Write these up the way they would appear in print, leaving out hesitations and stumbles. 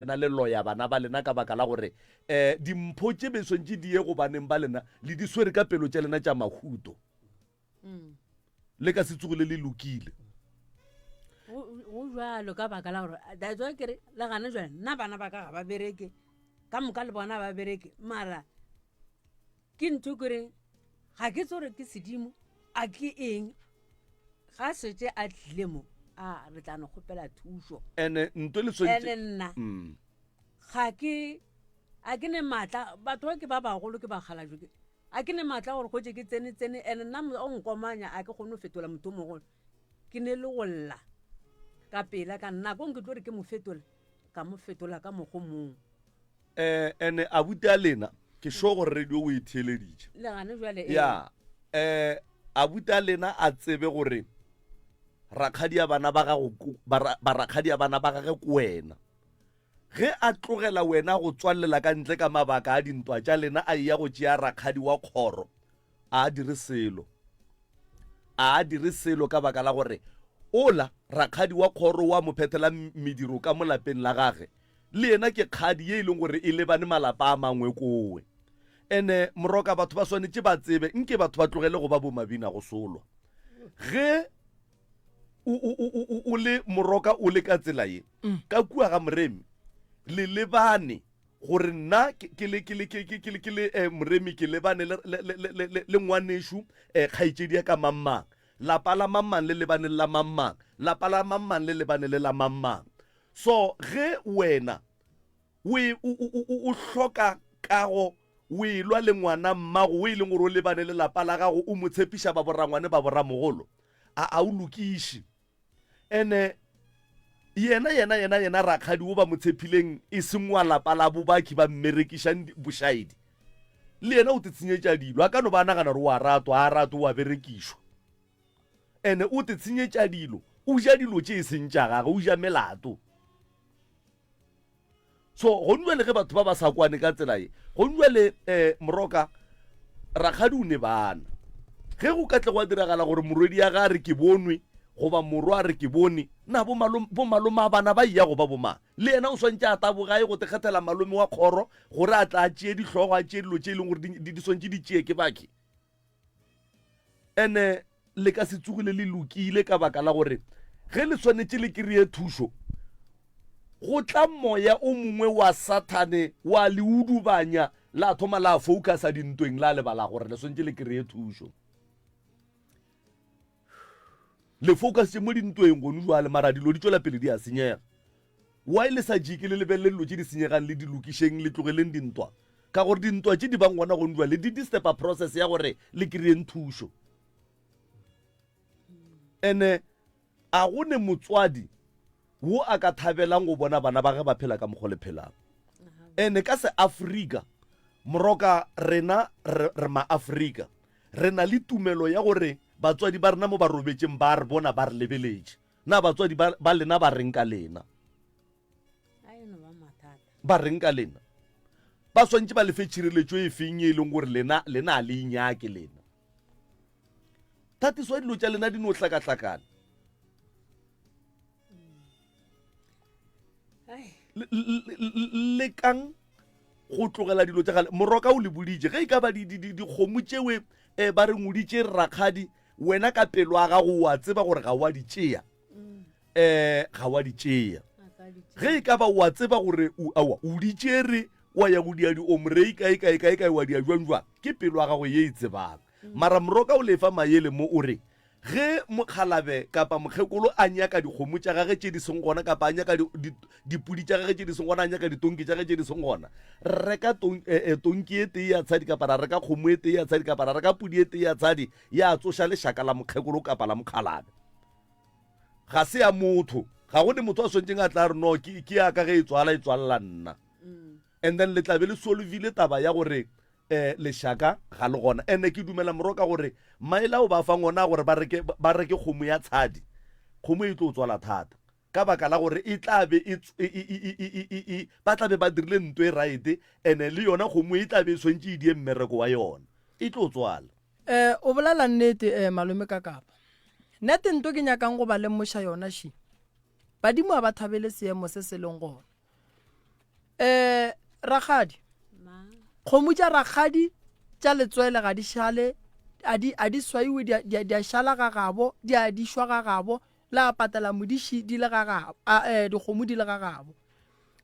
na le loya bana ba lena ka baka la gore dimpho tse beswantse di ye go baneng ba lena le di swere ka pelo tša lena tša mahuto le ka setsogo le le lokile go jalo ka baka la gore that's why kere le gane jwale nna bana ba ka ga ba bereke ka moka le bona ba bereke mara ke ntho kere ga ke tsore ke sedimo a ke eng ga setse a tlile mo re tla no kgopela thuso ene ntwe le ene nna ga ke a ke ne matla batho ba ke ba bagolo ke ba kgalajo ke a ke ne matla gore go je ke tsene ene nna o nkomanya a ke kgone go fetola motho mogolo ke ne le golla ka pela ka nna go nke tlo re ke mo fetola ka mogo mong ene abuti a lena ke sho gore radio o itheleditše le gane jwale ya abuti a lena a tsebe gore rakgadi ya bana ba gago rakgadi ya bana ba gage ko wena ge a tlogela wena go tswalela ka ntle ka mabaka a dintwa tša lena a ya go tšea rakgadi wa kgoro a dire selo ka baka la gore ola rakgadi wa kgoro wa mo phethela mediro ka mo lapeng la gage le yena ke kgadi ye e leng gore e lebane malapa a mangwe kowe ene moroka batho ba swanetše ba tsebe nke batho ba tlogele go ba bomabina go solwa ge o le moroka o le ka tsela ye ka kua ga moremi le lebane gore nna ke le moremi ke lebane le ngwaneshu kgaitsedi ya ka mammang lapa la mammang le lebane la mammang lapa la mammang le lebane le la mammang so ge wena o hloka kago o ilwa le ngwana mmago o e leng gore o lebane le lapa la gago o mo tshepiša ba borangwane ba boramogolo a o lokiše ene yena rakgadi o ba mo tshepileng e seng wa lapa la bobaki ba mmerekišang bošaedi le yena o te tshenyetša dilo a ka no ba nagana gore a rato wa berekišwa ene o te tshenyetša dilo o ja dilo tše e seng tša gage o ja melato so go nwe le ge batho ba ba sa kwane ka tsela ye go nwe le moroka rakgadi o ne bana ge go ka tle go a diragala gore morwedi ya ga re ke bonwe goba morwa re ke bone na bo malome a bana ba ya go ba bomang le yena o swantse a tabogae go te kgethela malome wa kgoro gore a tla a tšee ditlhogo a tšee dilo tše e leng gore di swantse di tšee ke bake ene le ka se tsogile le lokile ka baka la gore ge le swanetše le kry-e thušo go tla moya o mongwe wa sathane wa le udubanya la thoma la focus-a dintweng la lebala gore le swantse le kry-e thušo le focus mo dintweng gone jwale mara dilo di tšwela pele di a senyega why le sa jeke le lebelele dilo tše di senyegang le di lokišeng le tlogeleng dintwa ka gore dintwa tše di bang gona gone jwale di distepa process ya gore le kry-eng thušo ene a gone motswadi wo a ka thabelang go bona bana ba ge ba phela ka mokgo le phelang ene ka se Afrika moroka rena re ma-Afrika re na le tumelo ya gore batswadi ba rena mo ba robetšeng ba re bona ba re lebeletše na batswadi ba lena ba reng ka lena ba reng ka lena ba swantse ba lefe tšhireletšo e feng e leng gore lena a le inyake lena thatiswa dilo tša lena di no hlakahlakana le kang go tlogela dilo tša gale moroka o le boditše ge e ka ba dikgomo tšewe ba re ngoditše rakgadi wena ka pelo a gago wa tseba gore ga wa di tšea ga wa di tšea ge e ka ba wa tseba gore o di tšere wa ya go dia diomrei kae wa dia jwang ke pelo a gago ye e tsebang mara moroka o lefa maele mo o re ge mokgalabe kapa mokgekolo a nyaka dikgomo tša gage tše di seng gona kapa a nyaka dipudi tša gage tše di seng gona a nyaka ditonki tša gage tše di seng gona reka tonki e tee ya tshadi kapa ra reka kgomo e tee ya tshadi kapa ra reka pudi e tee ya tshadi ya tsoša lešaka la mokgekolo kapa la mokgalabe ga se ya motho ga go ne motho a swantšeng a tla re no ke ya ka ge e tswalela nna and then le tlabe le solvile taba ya gore lešaka ga le gona ene ke dumela moroka gore maele ao ba fang ona gore ba reke kgomo ya tshadi kgomo e tlo tswala thata ka baka la gore e tlabe ba tlabe ba dirile ntho e right ene le yona kgomo e tlabe e swantse e die mmereko wa yona e tlo tswala o bolela nnete malome ka kapa nnete nto ke nyakang go ba lemoša yona shi badimo a ba thabele seemo se se leng gona Rakgadi kgomo tša rakgadi tša letswele ga di šale a di swaiwe di a šala ga gabo di a di šwa ga gabo la patela modiši di le ga gabo dikgomo di le ga gabo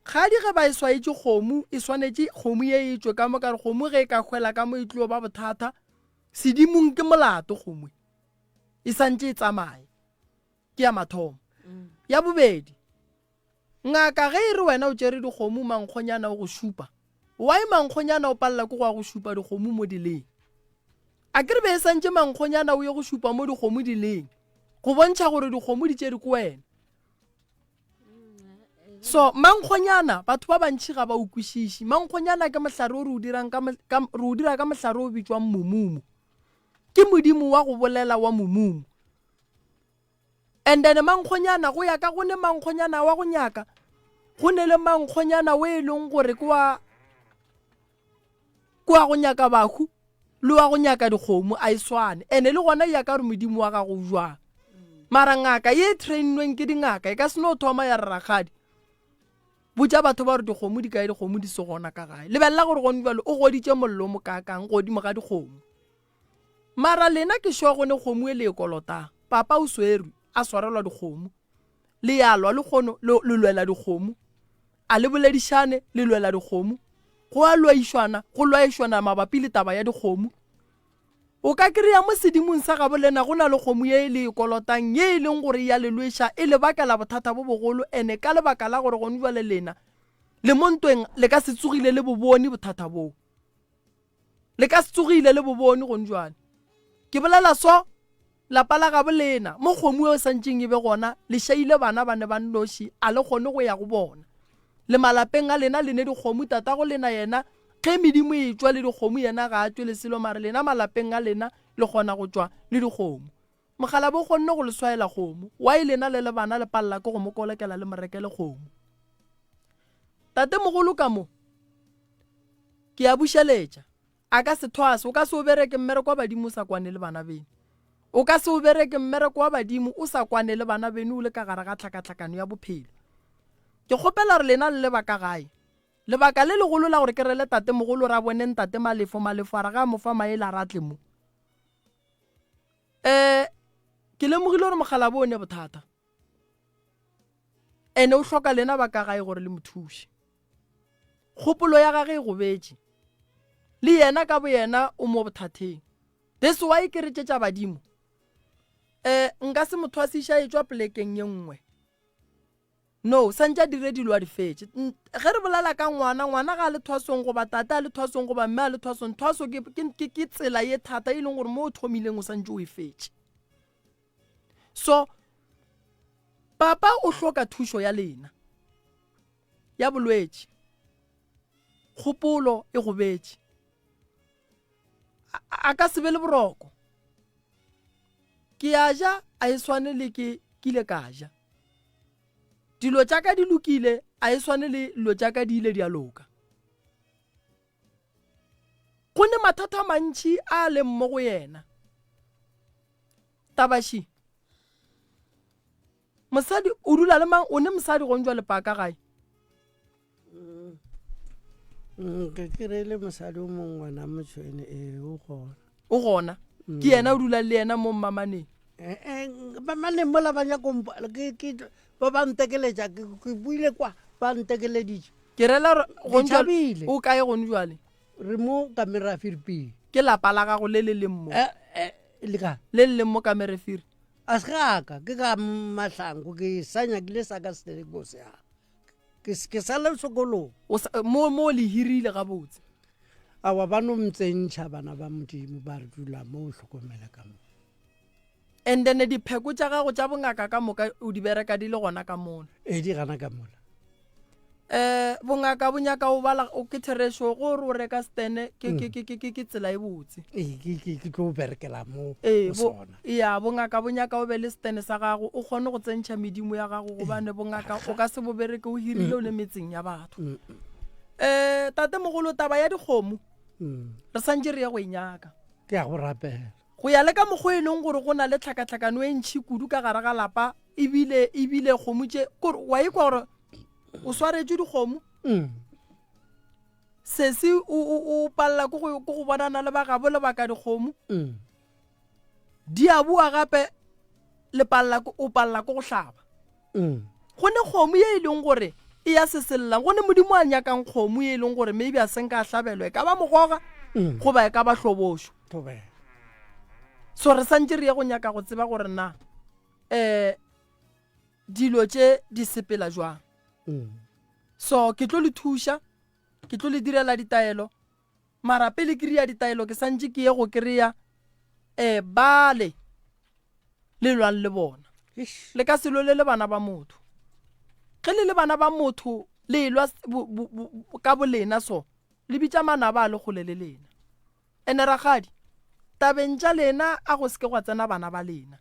ga di ge ba e swaetše kgomo e swanetše kgomo ye e tšwe ka mo ka re kgomo ge e ka hwela ka mo e tlo ba bothata sedimong ke molato kgomo e santše e tsamaye ke ya mathomo ya bobedi ngaka ge e re wena o tšere dikgomo mankgonyana o go šupa why mankgonyana o palela ke go a go šupa dikgomo mo dileng a ke re be e santše mankgonyana o ye go šupa mo dikgomo dileng go bontšha gore dikgomo di tšere ke wena so mankgonyana batho ba bantši ga ba ukwešiši mankgonyana ke mohlare o re o dira ka mohlare o bitšwang momumo ke modimo wa go bolela wa momumo and then mankgonyana go ya ka go ne mankgonyana wa go nyaka go ne le mankgonyana o e leng gore kwa go nyaka bahu le wa go nyaka dikgomo a iswane ene le gona ya ka re modimo wa ga go jwa mara ngaka ye trainweng ke dingaka e ka se no thoma ya Rakgadi botša batho ba re dikgomo di kae dikgomo di se gona ka gae lebelela gore gone bjalo o goditše mollo mo kakang godimo ga dikgomo mara lena ke sure gone kgomo e le e kolotang papa o swerwe a swarelwa dikgomo le yalwa le kgono le lwela dikgomo a le boledišane le lwela dikgomo go a lwaišwana mabapi le taba ya dikgomo o ka kry-a mo sedimong sa gabo lena go na le kgomo ye le e kolotang ye e leng gore ya lelweša e lebakela bothata bo bogolo ene ka lebaka la gore gone jwale lena le montweng le ka se tsogile le bobone bothata boo le ka se tsogile le bobone gone jwale ke bolela so lapa la gabo lena mo kgomo e santšeng e be gona le šaile bana ba ne ba nnoši a le kgone go ya go bona le malapeng a lena le ne dikgomo tatago lena yena ge medimo e tšwa le dikgomo yena ga a tšwe le selo mare lena malapeng a lena le kgona go tšwa le dikgomo mogala bo kgonne go le swaela kgomo wa e lena le bana le palela ke go mo kolekela le morekele kgomo tate mogolo ka mo ke a bušeletša a ka se thwase o ka se o bereke mmereko wa badimo o sa kwane le bana beno o ka se o bereke mmereko wa badimo o sa kwane le bana beno o le ka gare ga tlhakatlhakano ya bophelo ke kgopela re lena le lebaka gae lebaka le legolo la gore ke re le tate mogolo ra boneng tate malefo a ra ga mofa maele a ratle mo ke lemogile gore mogala bone bothata ene o hloka lena baka gae gore le mothuše kgopolo ya gage e gobetše le yena ka bo yena o mo bothateng this why ke re tšetša badimo nka se motho a seiša e tšwa plekeng ye nngwe no santša dire dilo a di fetše ge re bolela ka ngwana ga a le thwasong goba tata a le thwasong goba mme a le thwasong thwaso ke tsela ye thata e leng gore mo o thomileng o santše o e fetše so papa o hloka thušo ya lena ya bolwetši kgopolo e gobetše a ka se be le boroko ke a ja a e swane le ke ile ka ja dilo tša ka di lokile a e swane le dilo tša ka di ile di a loka go ne mathata a mantši a le mmo go yena tabaši mosadi o dula le mang o ne mosadi go njwa lepaka gae ke kirele mosadi o mongwe na motšhwene o gona ke yena o dula le yena mo mmamaneng bamaneng mola ba nyako ba ba ntekeletša ke buile kwa ba ntekeleditše ke rela Dithabile. o kae gone jwale re mo kamera firiping ke lapa la gago le le leng mo le ka le le leng mo kamera firi a se gaka ke ka mahlango ke sa nyakile sa ka seteleko se ke sa le sekolong mo le hirile gabotse awa ba no mtsentšha bana ba modimo ba re dula mo o hlokomela ka mo and then dipheko tša gago tša bongaka ka moka o di bereka di le gona ka mona di gana ka mola bongaka bo nyaka o bala o ke theresho gore o reka stene ke tsela e botse ke tlo berekela mo sona ya bongaka bo nyaka o be le stene sa gago o kgone go tsentšha medimo ya gago gobane bongaka o ka se bo bereke o hirile o le metseng ya batho tate mogolo taba ya dikgomo re santše re ya go e nyaka ke ya go rapela go ya le ka mokgwa e leng gore go na le tlhakatlhakano e ntšhi kudu ka gare ga lapa ebile kgomo tše wa e kwa gore o swaretše dikgomo sesi o palela ko go bonana le bagabo le baka dikgomo di a bua gape o palela ko go hlaba go ne kgomo ye e leng gore e ya seselelang go ne modimo a nyakang kgomo ye e leng gore maybe a senka a hlabelwa e ka ba mogoga go ba e ka ba hlobošo so re santse re ye go nyaka go tseba gore na dilo tše di sepela jwang so ke tlo le thuša ke tlo le direla ditaelo mara pele ke ria ditaelo ke santse ke ye go kry-a bale le lwang le bona le ka selo le bana ba motho ge le bana ba motho le lwa ka bolena so le bitša manaba a le gole le lena ene ragadi tabeng tša lena a go seke gwa tsena bana ba lena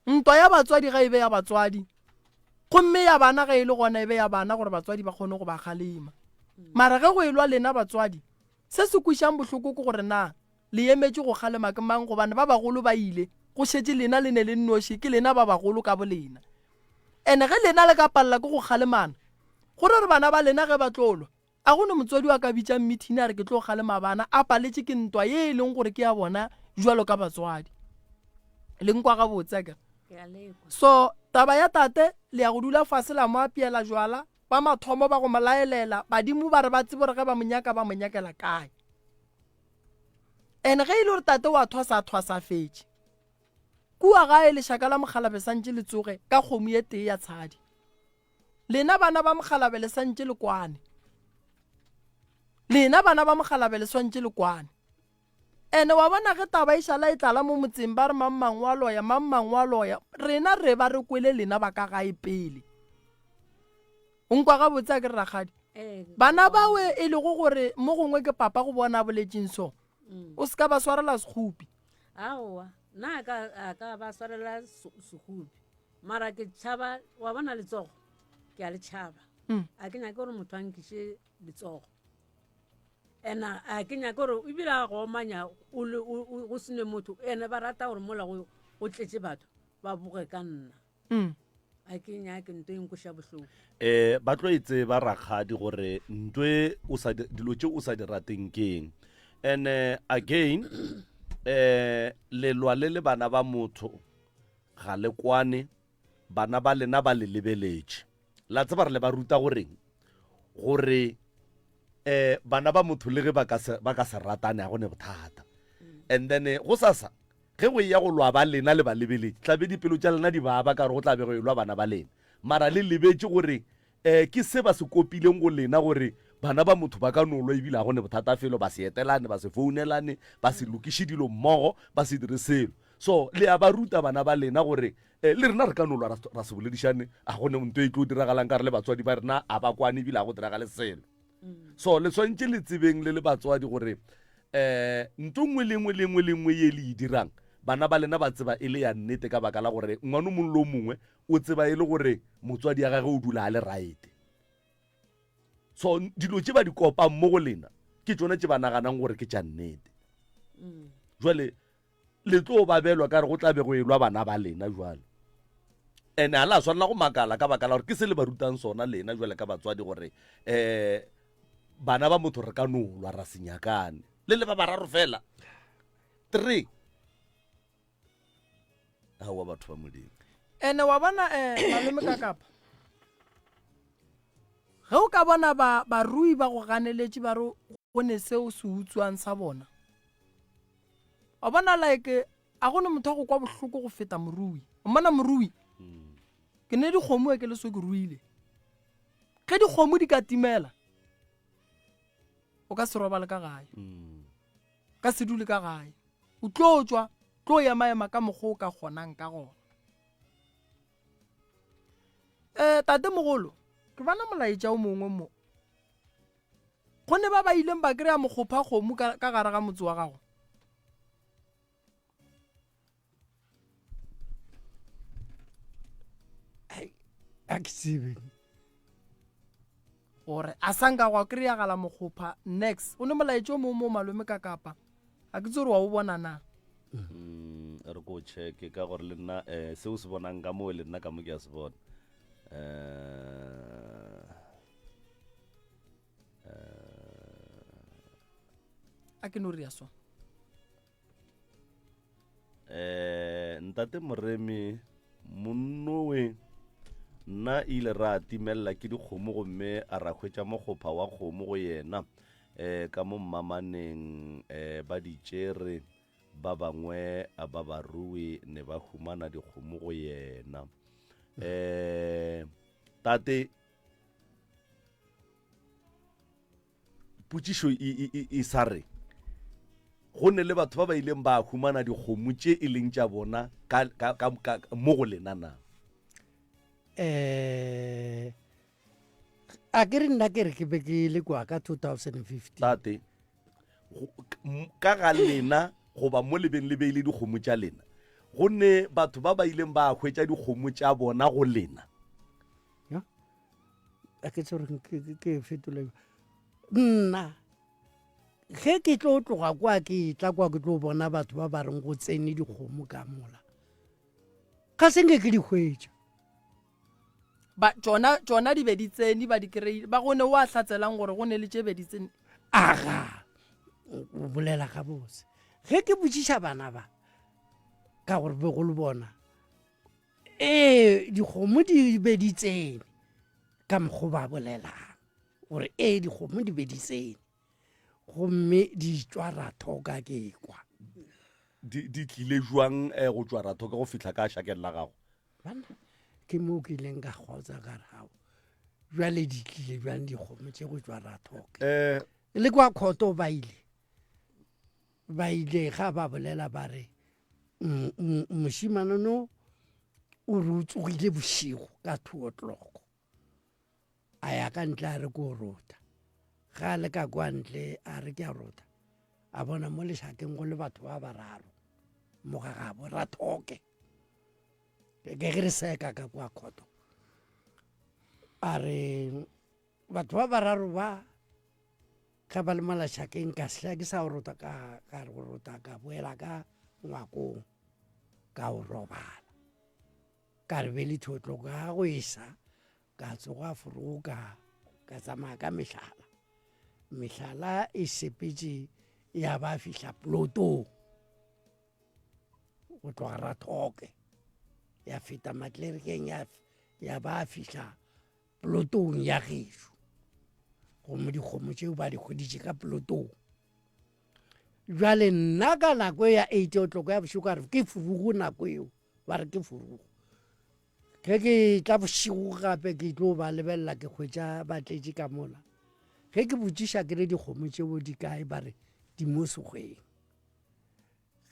ntwa ya batswadi ga e be ya batswadi gomme ya bana ga e le gona e be ya bana gore batswadi ba kgone go ba kgalema mara ge go e lwa lena batswadi se se kwišang bohloko ke gore na le emetše go kgalema ke mang gobane ba bagolo ba ile go šetše lena le ne le nnoši ke lena ba bagolo ka bolena ene ge lena le ka palela ke go kgalemana gore re bana ba lena ge ba tlolwa a gone motswadi wa ka bitšang meeting a re ke tlo kgalema bana a paletše ke ntwa ye e leng gore ke ya bona jwalo ka batswadi le nkwa ga botse ke so taba ya tate le ya go dula fase la mo apeela jwala ba mathomo ba go molaelela badimo ba re ba tsebe gore ge ba monyakela kae ene ge e le gore tate wa thwasa fetše kua gae lešaka la mokgalabe santše le tsoge ka kgomo ye tee ya tshadi lena bana ba mokgalabe le santše le kwane ene wa bona ge taba išala e tlala mo motseng ba re mammang wa loya rena re ba re kwele lena ba ka gae pele o nkwa ga botse ke ragadi bana bawe e lego gore mo gongwe ke papa go bona boletseng so o se ka ba swarela sekgopi aowa nna a ka ba swarela sekgopi mara ke tšhaba wa bona letsogo ke a le tšhaba a ke nyake gore motho a nkiše letsogo ena a ke nyake gore ebile a go omanya go sene motho ene ba rata gore mola go tletše batho ba boge ka nna a ke nyake nto enkoša bohloko ba tlo etse ba rakgadi gore ntwe dilo tše o sa di rateng keng and again lelwa le bana ba motho ga le kwane bana ba lena ba le lebeletše la tseba re le ba ruta gore bana ba motho le ge ba ka se ratane a gone bothata and then go sasa ge go ya go lwa ba lena le ba lebeletše tlabe dipelo tša lena di baba ka gore go tlabe go lwa bana ba lena mara le lebetše gore ke se ba se kopileng go lena gore bana ba motho ba ka nolwa ebile a gone bothata felo ba se etelane ba se founelane ba se lokiše dilo mmogo ba se dire selo so le a ba ruta bana ba lena gore le rena re ka nolwa ra se boledišane a gone nto e tlo diragalang ka re le batswadi ba rena a ba kwane ebile a go diragale selo so le swantše le tsebeng le batswadi gore nto nngwe le nngwe ye le e dirang bana ba lena ba tseba e le ya nnete ka baka la gore ngwana mongwe le mongwe o tseba e le gore motswadi ya gage o dula a le right so dilo tše ba di kopa mo go lena ke tsone tše ba naganang gore ke tša nnete jwale le tlo ba belwa ka re go tlabe go elwa bana ba lena jwale ene a la swanela go makala ka baka la gore ke se le ba rutang sona lena jwale ka batswadi gore bana ba motho re ka nolwa ra senyakane le ba bararo fela 3 aowa batho ba modimo ene wa bona malome ka kapa ge o ka bona barui ba go ganeletše ba re go ne seo se utswang sa bona wa bona like a gone motho a go kwa bohloko go feta morui o mona morui ke ne dikgomo ke le so ke ruile ge dikgomo di ka timela o ka se robale ka gae ka se dule ka gae o tlo tswa tlo ya maema ka mokgwa o ka kgonang ka gona tate mogolo ke bana molaetša o mongwe mo go ne ba ileng ba kry-a mokgopha kgomo ka gare ga motse wa gago a ke tsebe gore a sanka go kry-a gala mokgopha next o ne molaetša o mongwe mo malome ka kapa a ke tse gore wa o bona na re ko check ka gore le nna seo se bonang ka mo le nna ka mo ke a se bona a ke no re ya so ntate Moremi monnowe nna ile ra timella ke dikgomo gomme a ra hwetša mokgopha wa kgomo go yena ka mo mmamaneng ba ditšere ba bangwe a ba barui ne ba humana dikgomo go yena tate putsišo e sa re go ne le batho ba ba ileng ba humana dikgomo tše e leng tša bona mo go lenana a ke re nna ke re ke be ke le kwa ka 2015 tate ka ga lena goba mo lebeng le beile dikgomo tša lena gonne batho ba ba ileng ba hwetša dikgomo tša bona go lena a ke tsore ke fetole nna ge ke tlo tloga kwa ke tla kwa ke tlo bona batho ba ba reng go tsene dikgomo ka mola ga senge ke di hwetša ba tsona di be di tsene ba di kry ba gone wa tlatselang gore go ne le tše be di tsene aga o bolela ga bose ge ke botsiša bana ba ka gore be go le bona dikgomo di be di tsene ka mokgo ba bolelang gore dikgomo di be di tsene gomme di tswa rathoka ke kwa di tlile jwang go tswa rathoka go fitlha ka šakeng la gago bana ke mo ke ileng ka kgotsa ka rao jwale di tlile jwang dikgomo tše go tswa rathoka le kwa khoto ba ile ga ba bolela ba re mošimane no o re o tsogile bošigo ka 2 o'clock a ya ka ntle a re ko rota ga le ka kwa ntle a re ke a rota a bona mo lešakeng go le batho ba bararo mo ga gabo rathoke ke re seka ka kwa khoto a re batho ba bararo ba ga ba le malašakeng ka sela ke sa rota ka re go rota ka boela ka ngwakong ka o robala ka re be le 2 o'clock ga go isa ka tsoga foroga ka tsamaya ka mehlala e sepetše ya ba fihla plotong go tloga rathoke ya feta matlerekeng ya ba fihla plotong ya gešo gomme dikgomo tšeo ba di kgoditše ka plotong jwale nna ka nako ya 8 o'clock ya bošego ka re ke furugo nako eo ba re ke furugo ge ke tla bošego gape ke tlo ba lebelela ke hwetša batletše ka mola ge ke botšiša ke re dikgomo tšeo di kae ba re di mo sekgweng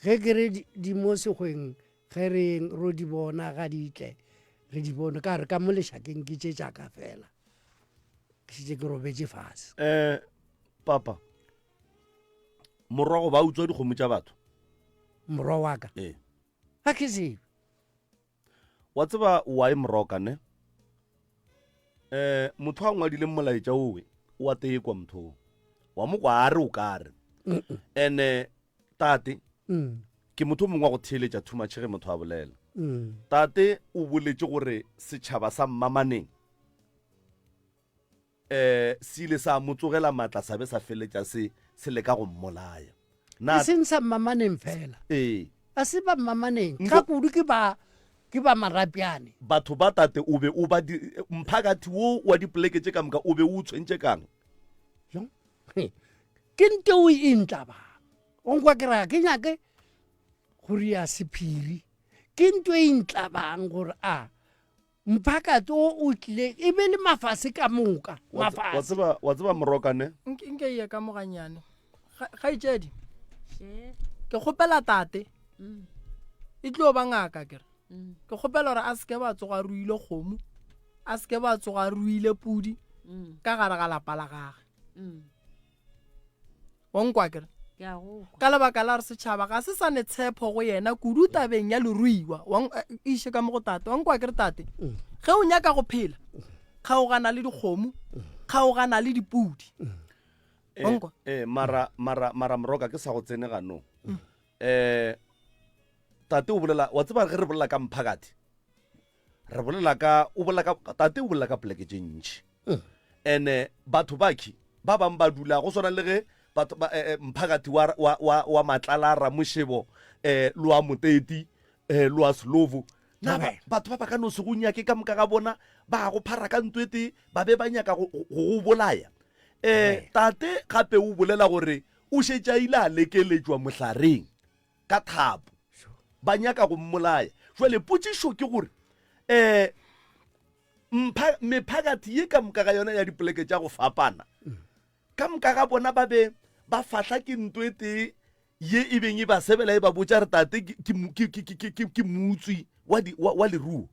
ge ke re di mo sekgweng ge re ro di bona ga di tle re di bone ka re ka mo lešakeng ke tše tša ka fela ke šetše ke robetše fase papa morago ba utswa dikgomo tša batho morwa wa ka a ke sebe wa tseba wae moroka ne motho a ngwadileng molaetša owe wa tekwa motho wa mo kwa a re o ka re ene tate ke motho mongwe wa go theeletša thumatšhe ge motho a bolela tate o boletše gore setšhaba sa mmamaneng se ile sa motsogela maatla sa be sa feletša se leka go mmolaya e seng sa mmamaneng fela a se ba mmamaneng ka kudu ke ba marapiane batho ba tate o be o ba mphakathi wo wa dipoleke tše ka moka o be o tshwentše kang ke nte o e ntla ba onkwa ke raya ke nyake gore ya sephiri ke nto e ntla bang gore mphakathi o tlile e be le mafase ka moka mafase wa tseba morokane nke ye ka moganyane ga itšedi ke kgopela tate e tlo ba ngaka kere ke kgopela gore a seke ba tsoga ruile kgomo a seke ba tsoga ruile pudi ka gare ga lapa la gage onkwa kere ka lebaka la re setšhaba ga se sa ne tshepo go yena kudu tabeng ya leruiwa iše ka mo go tate onkwa kere tate ge o nyaka go phela kgaogana le dikgomo kgaogana le dipudi onkwa mara moroka ke sa go tsene ganong tate o bolela wa tseba ge re bolela ka mphakathi re bolela ka tate o bolela ka poleke tše ntšhi ene batho baki ba bang ba dula go swana le ge mphakathi wa matlala ramoshebo le wa moteti le wa slovo na batho ba ba ka no se go nyake ka moka ga bona ba go phara ka ntwete ba be ba nyaka go bolaya tate gape o bolela gore o šetša ile a lekeletswa mohlareng ka thapo ba nyaka go mmolaya jwale potšišo ke gore mephakathi ye ka moka ga yona ya dipoleke tša go fapana ka moka ga bona ba be ba fahla ke ntwete ye e beng e ba sebela e ba botša re tate ke motswi wa leruo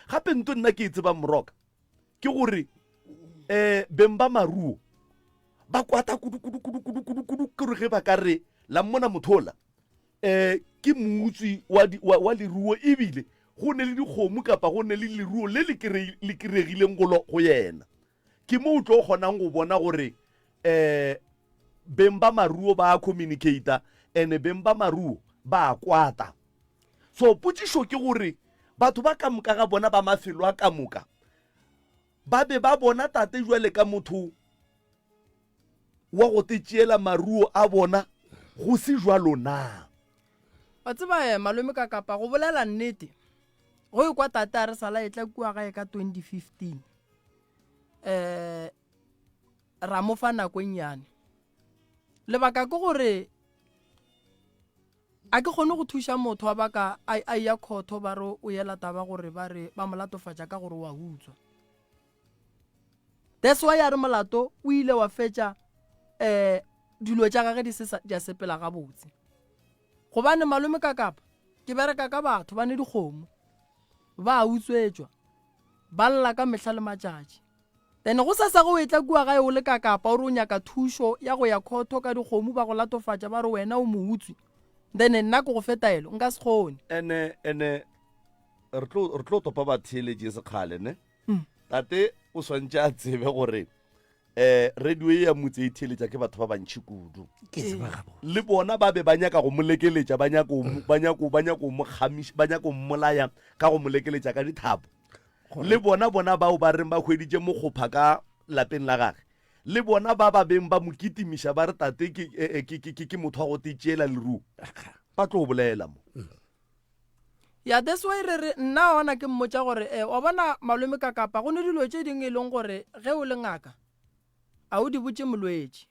gape ntwe nna ke e tseba moroka ke gore beng ba maruo ba kwata kudu kore ge ba ka re la mmona mothola ke motswi wa leruo ebile go ne le dikgomo kapa go ne le leruo le le kiregileng go yena ke mo o tlo kgonang go bona gore beng ba maruo ba communicata ene beng ba maruo ba kwata so potšišo ke gore batho ba ka moka ga bona ba mafelo a ka moka ba be ba bona tate jwale ka motho wa go tetšeela maruo a bona go se jwalo na wa tseba malome ka kapa go bolela nnete go e kwa tate a re sala e tla kua gae ka 2015 ra mo fa nako nnyane lebaka ke gore a ke kgone go thuša motho wa baka a ya khotho ba re o yela taba gore ba re ba molatofatša ka gore wa utswa that's why ya re molato o ile wa fetša dilo tša gage di a sepela gabotse gobane malome ka kapa ke bereka ka batho ba ne dikgomo ba utswetšwa ba lla ka mehla le matšatši then go sa go e tla kua gae o le ka kapa o re o nyaka thušo ya go ya khotho ka dikgomo ba go latofatša ba re wena o mo utswi then nna ke go fetaelo nka se kgone ene re tlo topa batheeletše sekgale ne tate o swantše a tsebe gore radio e ya motse e theeletša ke batho ba bantšhi kudu le bona ba be ba nyaka go molekeletša ba nyaka go mmolaya ka go molekeletša ka dithapo le bona bao ba reng ba hweditše mokgopha ka lapeng la gage le bona ba beng ba mokitimiša ba re tate ke motho wa go tetšeela leruo ba tlo bolela mo ya that's why re nna ona ke mmotša gore wa bona malome ka kapa go ne dilo tše dingwe e leng gore ge o le ngaka a o di botše molwetši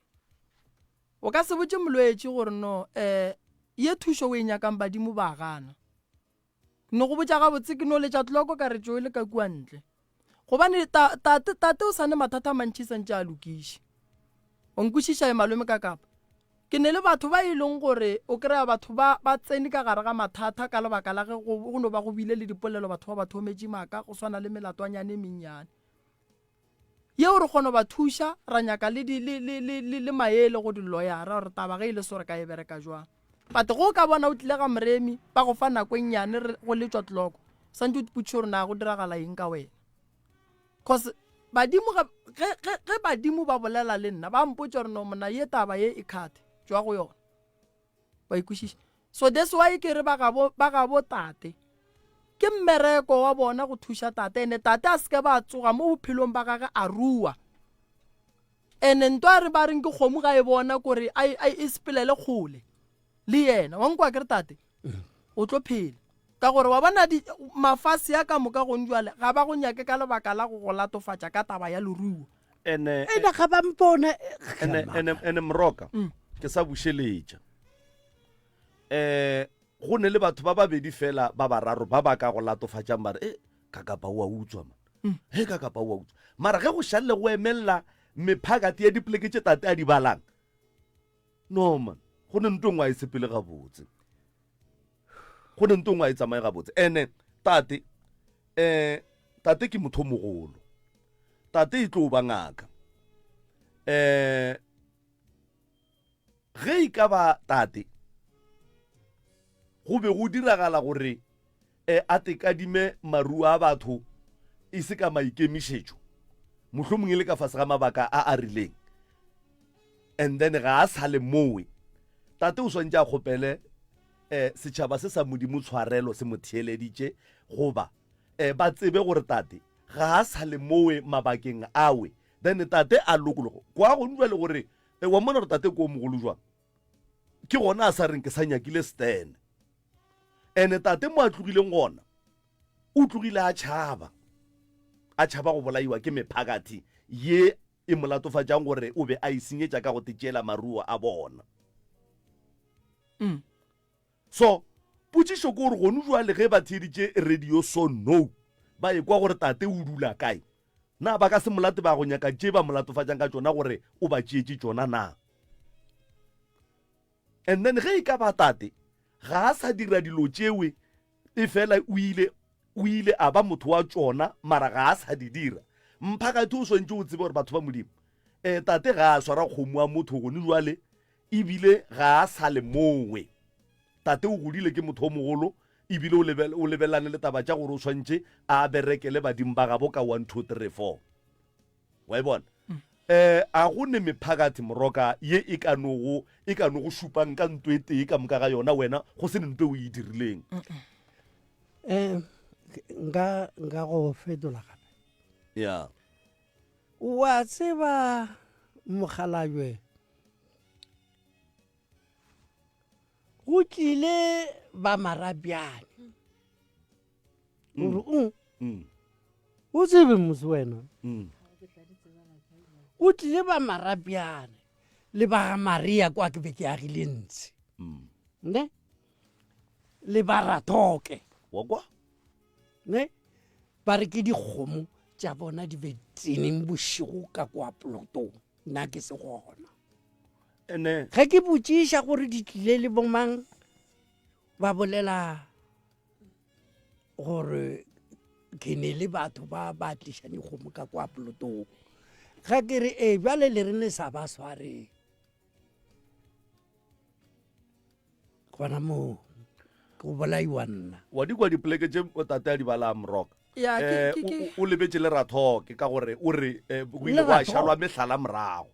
o ka se botše molwetši gore no ye thušo o e nyakang badimo ba gana no go botša gabotse ke no letša tloko ka re tšo e le ka kua ntle gobane tate o sane mathata mantši santše a lokiše o nkwešiša malome ka kapa ke ne le batho ba e leng gore o kry-a batho ba tsene ka gare ga mathata ka lebaka la ge go no ba go bile le dipolelo batho ba ba thometše maaka go swana le melatwanyane e mennyane yeo re kgona ba thuša ra nyaka le maele go diloyara gore taba ge e le so re ka e bereka jwang but go ka bona o tlile ga moremi ba go fa nako nnyane go letšwa tloko santse o tiputše gore na go diragala eng ka wena cause ge badimo ba bolela le nna ba mpotse gore no mona ye taba ye e khate jwa go yona ba ikwešiša so that's why ke re ba ga bo tate ke mmereko wa bona go thuša tate ene tate a seke ba tsoga mo bophelong ba gage a rua ene ntwa re ba reng ke kgomo ga e bona kore e sepelele kgole le yena wa nkwa ke re tate o tlo phela ka gore wa bona mafase ya ka moka gong jwale ga ba go nyake ka lebaka la go go latofatša ka taba ya leruo ene ga ba mpona moroka ke sa bušeletša go ne le batho ba babedi fela ba bararo ba ba ka go latofatšang ba re kakapa o a utswa man kakapa o a utswa mara ge go šalle go emelela mephakati ya dipoleke tše tate a di balang no man go ne ntong wa e sepele gabotse go ne ntong wa e tsamaye gabotse ene tate ke motho mogolo tate e tlo ba ngaka ge e ka ba tate go be go diragala gore a tekadime maruo a batho e se ka maikemišetšo mohlomongwe le ka fase ga mabaka a rileng and then ga a sa le mowe tate o swantše a kgopele setšhaba se sa modimo tshwarelo se mo theeleditše goba ba tsebe gore tate ga a sa le mowe mabakeng awe then tate a lokologo kwa go ndwa le gore wa mona re tate ko mogolo jwang ke gona a sa reng ke sa nyakile Stan ene tate mo a tlogileng gona o tlogile a tšhaba go bolaiwa ke mephakathi ye e molatofatsang gore o be a isenyetša ka go tetšela maruo a bona so potšišo ke gore gone jwale ge ba theditše radio so no ba e kwa gore tate o dula kae na ba ka se molate ba go nyaka tše ba molatofatsang ka tšona gore o ba tšeetše tšona na and then ge e ka ba tate ga a sa dira dilo tšewe e fela o ile a ba motho wa tšona mara ga a sa di dira mphakathi o swantše o tsebe gore batho ba modimo tate ga a swara kgomo wa motho gone jwale ebile ga a sa le mongwe tate o godile ke motho o mogolo ebile o lebelane le taba tša gore o swantše a berekele badimo ba gabo ka 1 2 3 4 wa e bona a go ne mephakathi moroka ye e ka no go šupang ka ntwe e tee ka moka ga yona wena go se ne ntwe o e dirileng nka go fetola gape ya wa tseba Mokgalajwe go tlile ba Marabjane gore o tsebe mose wena o tlile ba Marabjane le ba Maria kwa ke be ke agile ntse ne le ba Rathoke wa kwa ne ba re ke dikgomo tša bona di be tseneng bošego ka kwa plotong nna ke se gona ene ge ke botšiša gore di tlile le bomang ba bolela gore ke ne le batho ba tliša dikgomo ka kwa plotong ga ke re bjale le rene sa ba sware gona mo go bolaiwa nna wa di kwa dipoleke tše tate a di bala moroka Ya, o lebetse le Rathoke ka gore o re go ile go a šalwa mehlala morago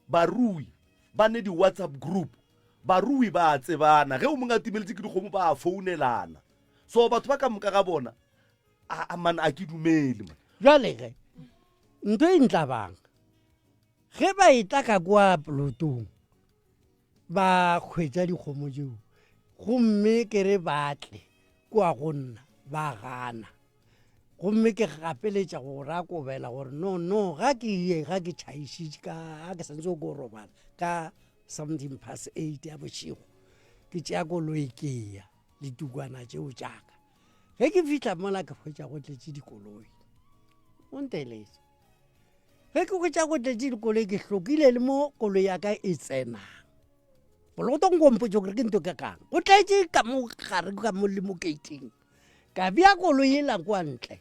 barui ba ne di-WhatsApp group barui ba a tsebana ge o mongwe a timeletse ke dikgomo ba a founelana so batho ba ka moka ga bona man a ke dumele man jwale ge ntho e ntlabang ge ba eta ka kwa plotong ba kgwetša dikgomo tšeo gomme ke re batle kwa go nna ba gana gomme ke gapeletša go ra kobela gore no ga ke tšhaišitše ga ke santse o ko robala ka 8:17 ya bošego ke tšea koloi keya le tukwana tšeo tšaka ge ke fitlha mola ke hwetša go tletše dikoloi o nteletse ge ke hwetša go tletše dikoloi ke hlokile le mo koloi ya ka e tsenang bolotong kompotso gore ke nto ke kang go tletše ka mo gare ka mo le mo gating ka bja koloi e la kwa ntle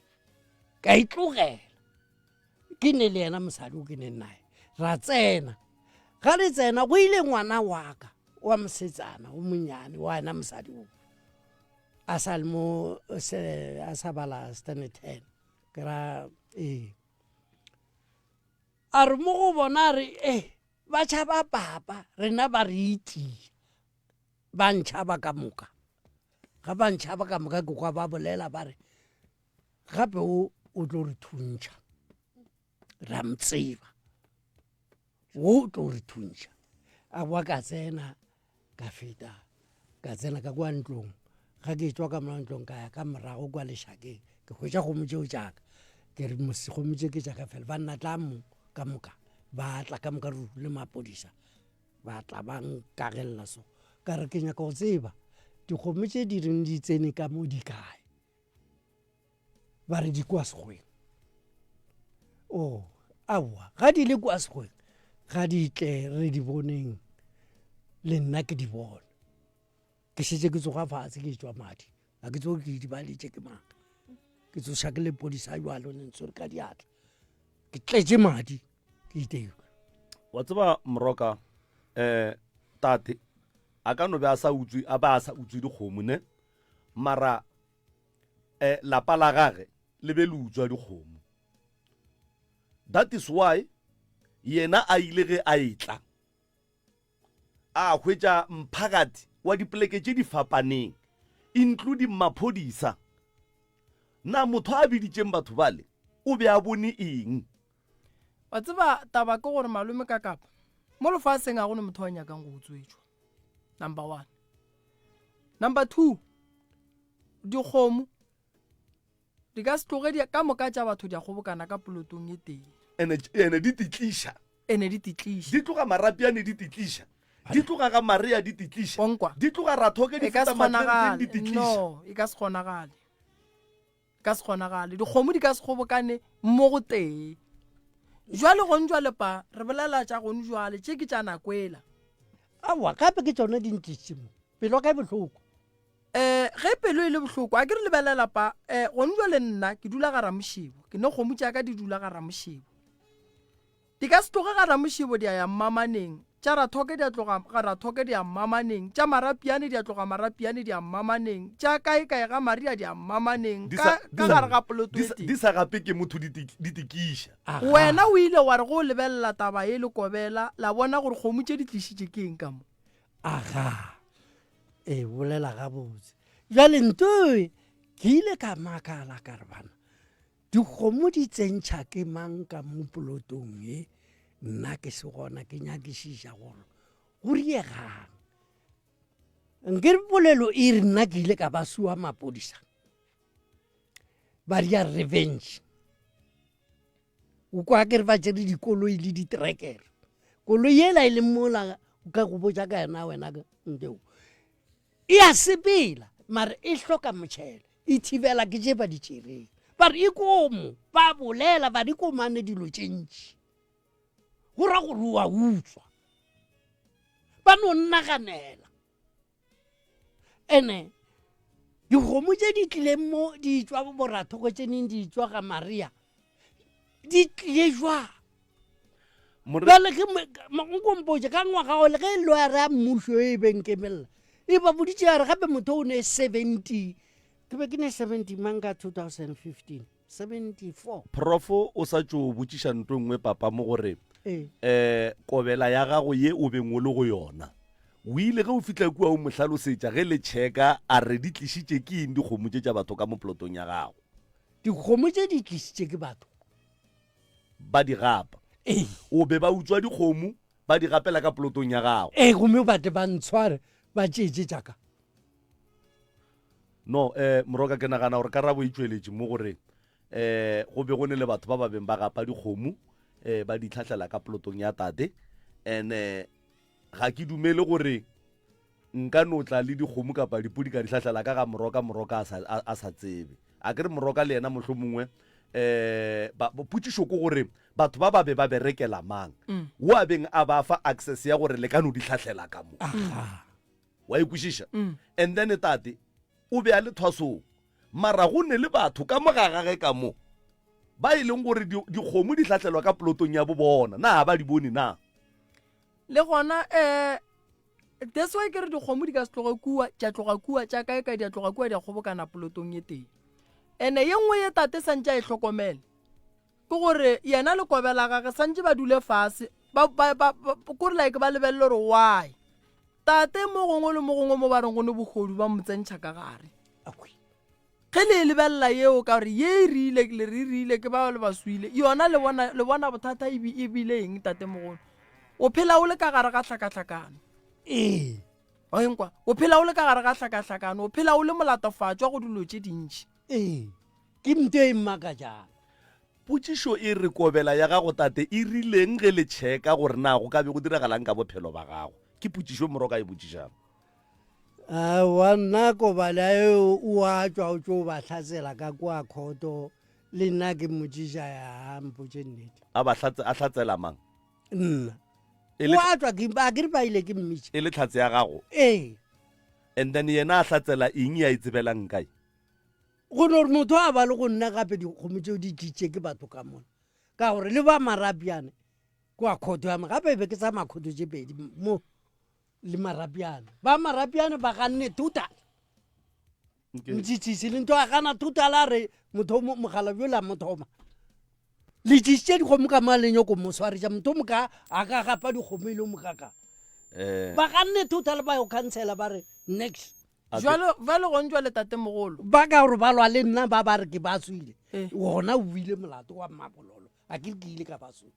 ka itlogela ke ne le yena mosadi o ke ne nae ra tsena ga re tsena go ile ngwana wa ka wa mosetsana o monnyane wa yena mosadi o a sa le mo a sa bala stane 10 ke ra a re mo go bona re ba tšhaba papa rena ba re itia ba ntšhaba ka moka ga ba ntšhaba ka moka ke kwa ba bolela ba re gape o tlo re thuntšha ra mtseba o tlo re thuntšha a boa ka tsena ka feta ka tsena ka kwa ntlong ga ke tswa ka mola ntlong ka ya ka morago kwa lešakeng ke hwetša kgomo tšeo tšaka ke re kgomo tše ke tšaka fela ba nna tla mo ka moka ba tla ka moka le mapodisa ba tla ba nkagelela so ka re ke nyaka go tseba dikgomo tše di reng di tsene ka mo di kae ba re di kwa segweng aowa ga di le kwa segweng ga di tle re di boneng le nna ke di bona ke šetse ke tsoga fatshe ke tšwa madi ga ke tsoge ke di baletše ke maka ke tsoša ke lepodisa jalo ne ntse re ka diatla ke tletše madi ke iteo wa tseba moroka tate a ka no be a sa utswe dikgomo ne mara lapa la gage le be le utswa dikgomo that is why yena a ile ge a etla a hwetša mphakathi wa dipoleke tše di fapaneng including maphodisa na motho a biditšeng batho bale o be a bone eng wa tseba taba ke gore malome ka kapa mo lefatsheng a gone motho wa nyakang go utswetšwa number 1. Number 2, dikgomo di ka se tloge ka moka tša batho di a kgobokana ka polotong ye teng ene di titliša ene di titliša di tloga marapiane di titliša di tloga ga maria di titliša onkwa di tloga rathoke di e ka se feta matleng di kgonagale titliša no e ka se kgonagale ka se kgonagale dikgomo di ka se kgobokane mo go teng jwale gone jwale pa re bolela tša gone jwale tše ke tša nakwela aowa gape ke tsone dintšimo pelo ka botlhoko ge pelo e le bohloko a ke re lebelela pa gone jwale nna ke dula ga ramošebo ke ne kgomo tša ka di dula ga ramošebo di ka se tloge ga ramošebo di a ya mmamaneng tša rathoke di a tloga ga rathoke di a mmamaneng tša marapiane di a tloga marapiane di a mmamaneng tša kae ga maria di a mmamaneng ka gare ga poloto di sa gape ke motho di tikiša wena o ile wa re go lebelela taba e le kobela la bona gore kgomo tše di tlišitše ke eng ka mo aga bolela gabotse jale ntoe ke ile ka makala ka re bana dikgomo di tsentšha ke mang ka mo polotong e nna ke se gona ke nyakišiša gore go riegang nke polelo e re nna ke ile ka ba sua mapodisa ba dia revenge o kwa ke re ba tšere dikoloi le ditrekere koloi ela e leng mola ka go botša ka yena wena nkeo e a sepela mare e hloka motšhele e thibela ke tše ba di tšereng ba re ikomo ba bolela ba di komane dilo tše ntši go ra gore wa utswa ba no nnaganela ene dikgomo tše di tlileng mo di tšwa borathoko tše neng di tšwa ga maria di tlile jwa jale ke nkompotse ka ngwaga go le ge lo ya re a mmušo e benkemelela e ba boditše ya re gape motho o ne 70 ke be ke ne 70 mang ka 2015 74 profo o sa tšo botšiša nto nngwe papa mo gore kobela ya gago ye o beng o le go yona o ile ge o fitlha kua o mohlalosetša ge le tšheka a re di tlišitše ke eng dikgomo tše tša batho ka mo polotong ya gago dikgomo tše di tlišitše ke batho ba di gapa o be ba utswa dikgomo ba di gapela ka polotong ya gago gomme bate ba ntshware ba tšeetše tšaka no moroka ke nagana gore karabo e tšweletše mo gore go be go ne le batho ba ba beng ba gapa dikgomo ba di tlhatlhela ka polotong ya tate and ga ke dumele gore nka notla le dikgomo kapa dipodi ka di tlhatlhela ka ga moroka a sa tsebe a ke re moroka le yena mohlho mongwe potšišo ko gore batho ba babe ba berekela mang wo a beng a ba fa access ya gore le ka no di tlhatlhela ka mo wa ikwešiša and then tate o be a le thwasong mara go ne le batho ka mogagage ka mo ba e leng gore dikgomo di tlhatlhelwa ka polotong ya bo bona na ba di bone na le gona that's why ke re dikgomo di ka se tloga kua tša kae ka di a tloga kua di a kgobokana polotong ye teng ene ye nngwe ye tate santse a e hlokomele ke gore yena le kobela gage santse ba dule fase kore like ba lebelele gore why tate mo gongwe le mo gongwe mo ba reng go ne bogodu ba motsentšha ka gare ge le lebelela yeo ka gore ye e rile ke ba le baswile yona le bona bothata e bile eng tate mogolo o phela o le ka gare ga hlakahlakano oenkwa o phela o le ka gare ga hlakahlakano o phela o le molatofatšwa go dilo tše dintšhi ke mnto e mmaka jang potšišo e re kobela ya gago tate e rileng ge le tšheka gore na go ka be go diragalang ka bophelo ba gago ke potšišo moroka e botšišang wa nna kobala eo o a tšwa o tšo ba hlatsela ka kwa khoto le nna ke motšiša ya mpotše nnete a hlatsela mang nna o a tšwa a ke re ba ile ke mmitše e le tlhatse ya gago and then yena a hlatsela eng ya itsebelang kae go no re motho a ba le go nna gape dikgomo tšeo di tlitše ke batho ka mona ka gore le ba marapiane kwa khoto ya gape be ke tsa makhoto tše pedi mo le marapiane ba marapiane ba ganne total ntšhitšhise le nto a gana total a re mogala bjola mothoma le tšhitše dikgomo ka maa lenyoko moswaretša motho moka a ka gapa dikgomo e le mokaka ba ganne total ba yo cancela ba re next jwale gone jwale tate mogolo ba ka gore ba lwa le nna ba re ke ba swile gona o buile molato wa mmabololo a ke ile ka ba swile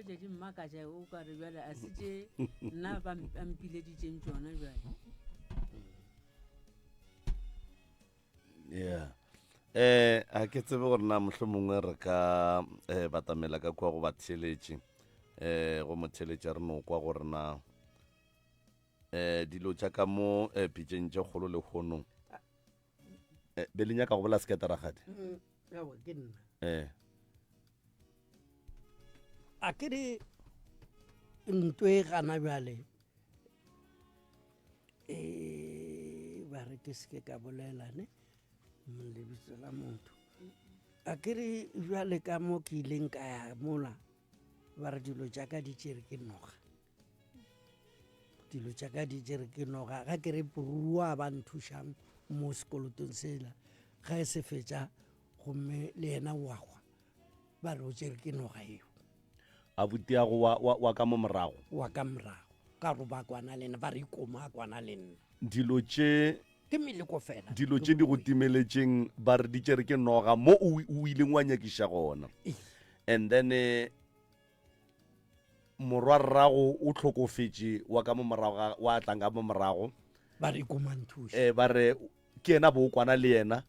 fetse di mmakatša o ka re bjale a setse nna ba mpileditseng tsona bjale. Yeah. A ke tsebe gore na mohlho mongwe re ka batamela ka kua go batheletše go motheletša re no kwa gore na dilo tša ka mo pitšeng tše kgolo le kgonong be le nyaka go bola seketaragadi yawa ke nna a ke re ntwe gana bjale ba re ke seke ka bolelane lebitso la motho a ke re bjale ka mo ke ileng ka ya mola ba re dilo tšaka di tšere ke noga dilo tšaka di tšere ke noga ga ke re porua ba nthušang mo sekolotong sela ga e se fetša gomme le yena oagwa ba re o tšere ke noga eo a butiago wa ka mo morago wa ka morago ka go ba kwana le nna ba re ikoma kwana le nna dilo tše ke meleko fela dilo tše di go timeletšeng ba re di tšere ke noga mo o ileng wa nyakiša gona and then morwa rrago o tlhokofetše wa ka mo morago wa tlang ka mo morago ba re ikomanthuša ba re ke ena bo o kwana le yena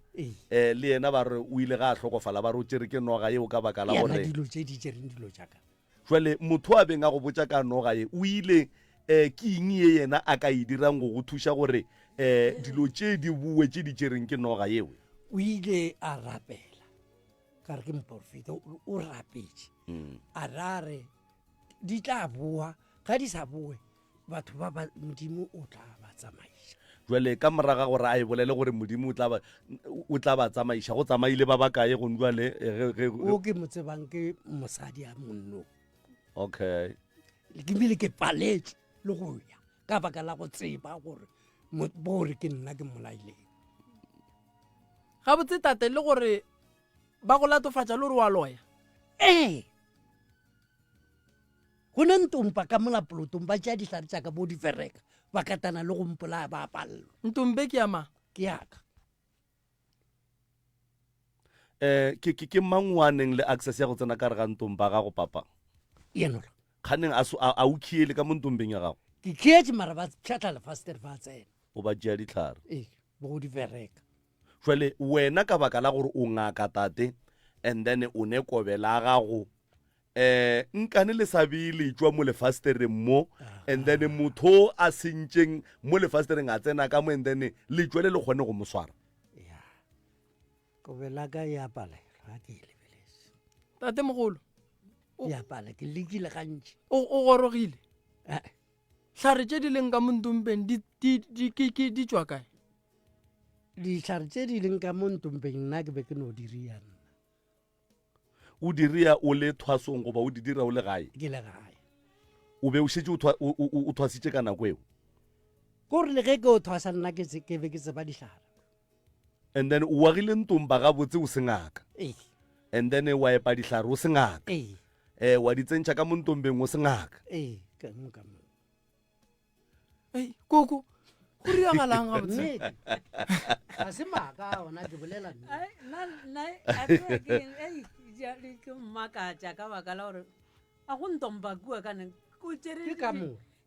le yena ba re o ile ga a tlhokofala ba re o tšere ke noga yeo ka baka la yana gore dilo tše di tšereng dilo tšaka jwale motho a beng a go botša ka noga ye o ile ke eng ye yena a ka e dirang go go thuša gore dilo tše di bue tše di tšereng ke noga yeo o ile a rapela ka re ke mporofeta o rapetše a rare di tla boa ga di sa boe batho ba modimo o tla ba tsamaiša jwale ka moraga gore a e bolele gore modimo o tla ba tsamaiša go tsamaile ba bakae go jwale o ke mo tsebang ke mosadi a monno okay ke bile ke paletse le go ya ka baka la go tseba gore bore ke nna ke molaileng ga botse tate le gore ba go latofatša le gore wa loya go ne ntompa ka molapolotong ba tšea dihlare tša ka bo difereka ba katana le go mpola ba palelwa ntombe ke ama ke yaka ke mangwaneng le access ya go tsena ka re ga ntomba gago papa enola kganeng a o khiele ka mo ntombeng ya gago ke kheetse mara ba pšhatla lefastere fa tsena o ba tšea ditlhare bo go difereka jwale wena ka baka la gore o ngaka tate and then o ne kobela gago nkane le sabe le tswa mo lefastereng mo and then motho a sentšeng mo lefastereng a tsena ka mo and then le tswele le kgone go mo swara kobela ka ya pala ga ke lebeletse tate mogolo ya pala ke lekile gantši o gorogile tlhare tše di leng ka mo ntompeng di tswa kae ditlhare tše di leng ka mo ntompeng nna ke be ke no diria nna o diria o le thwasong goba o di dira o le gae ke le gae o be o šetse o thwasitše ka nako eo kore le ge ke o thwasa nna ke be ke tseba ditlhare and then o agile ntomba gabotse o se ngaka and then wa epa ditlhare o se ngaka wa di tsentšha ka mo ntombeng o se ngaka koko go riagalang gabotse ga se maaka ona ke bolela ke mmakatša ka baka la gore a go ntompa kua kane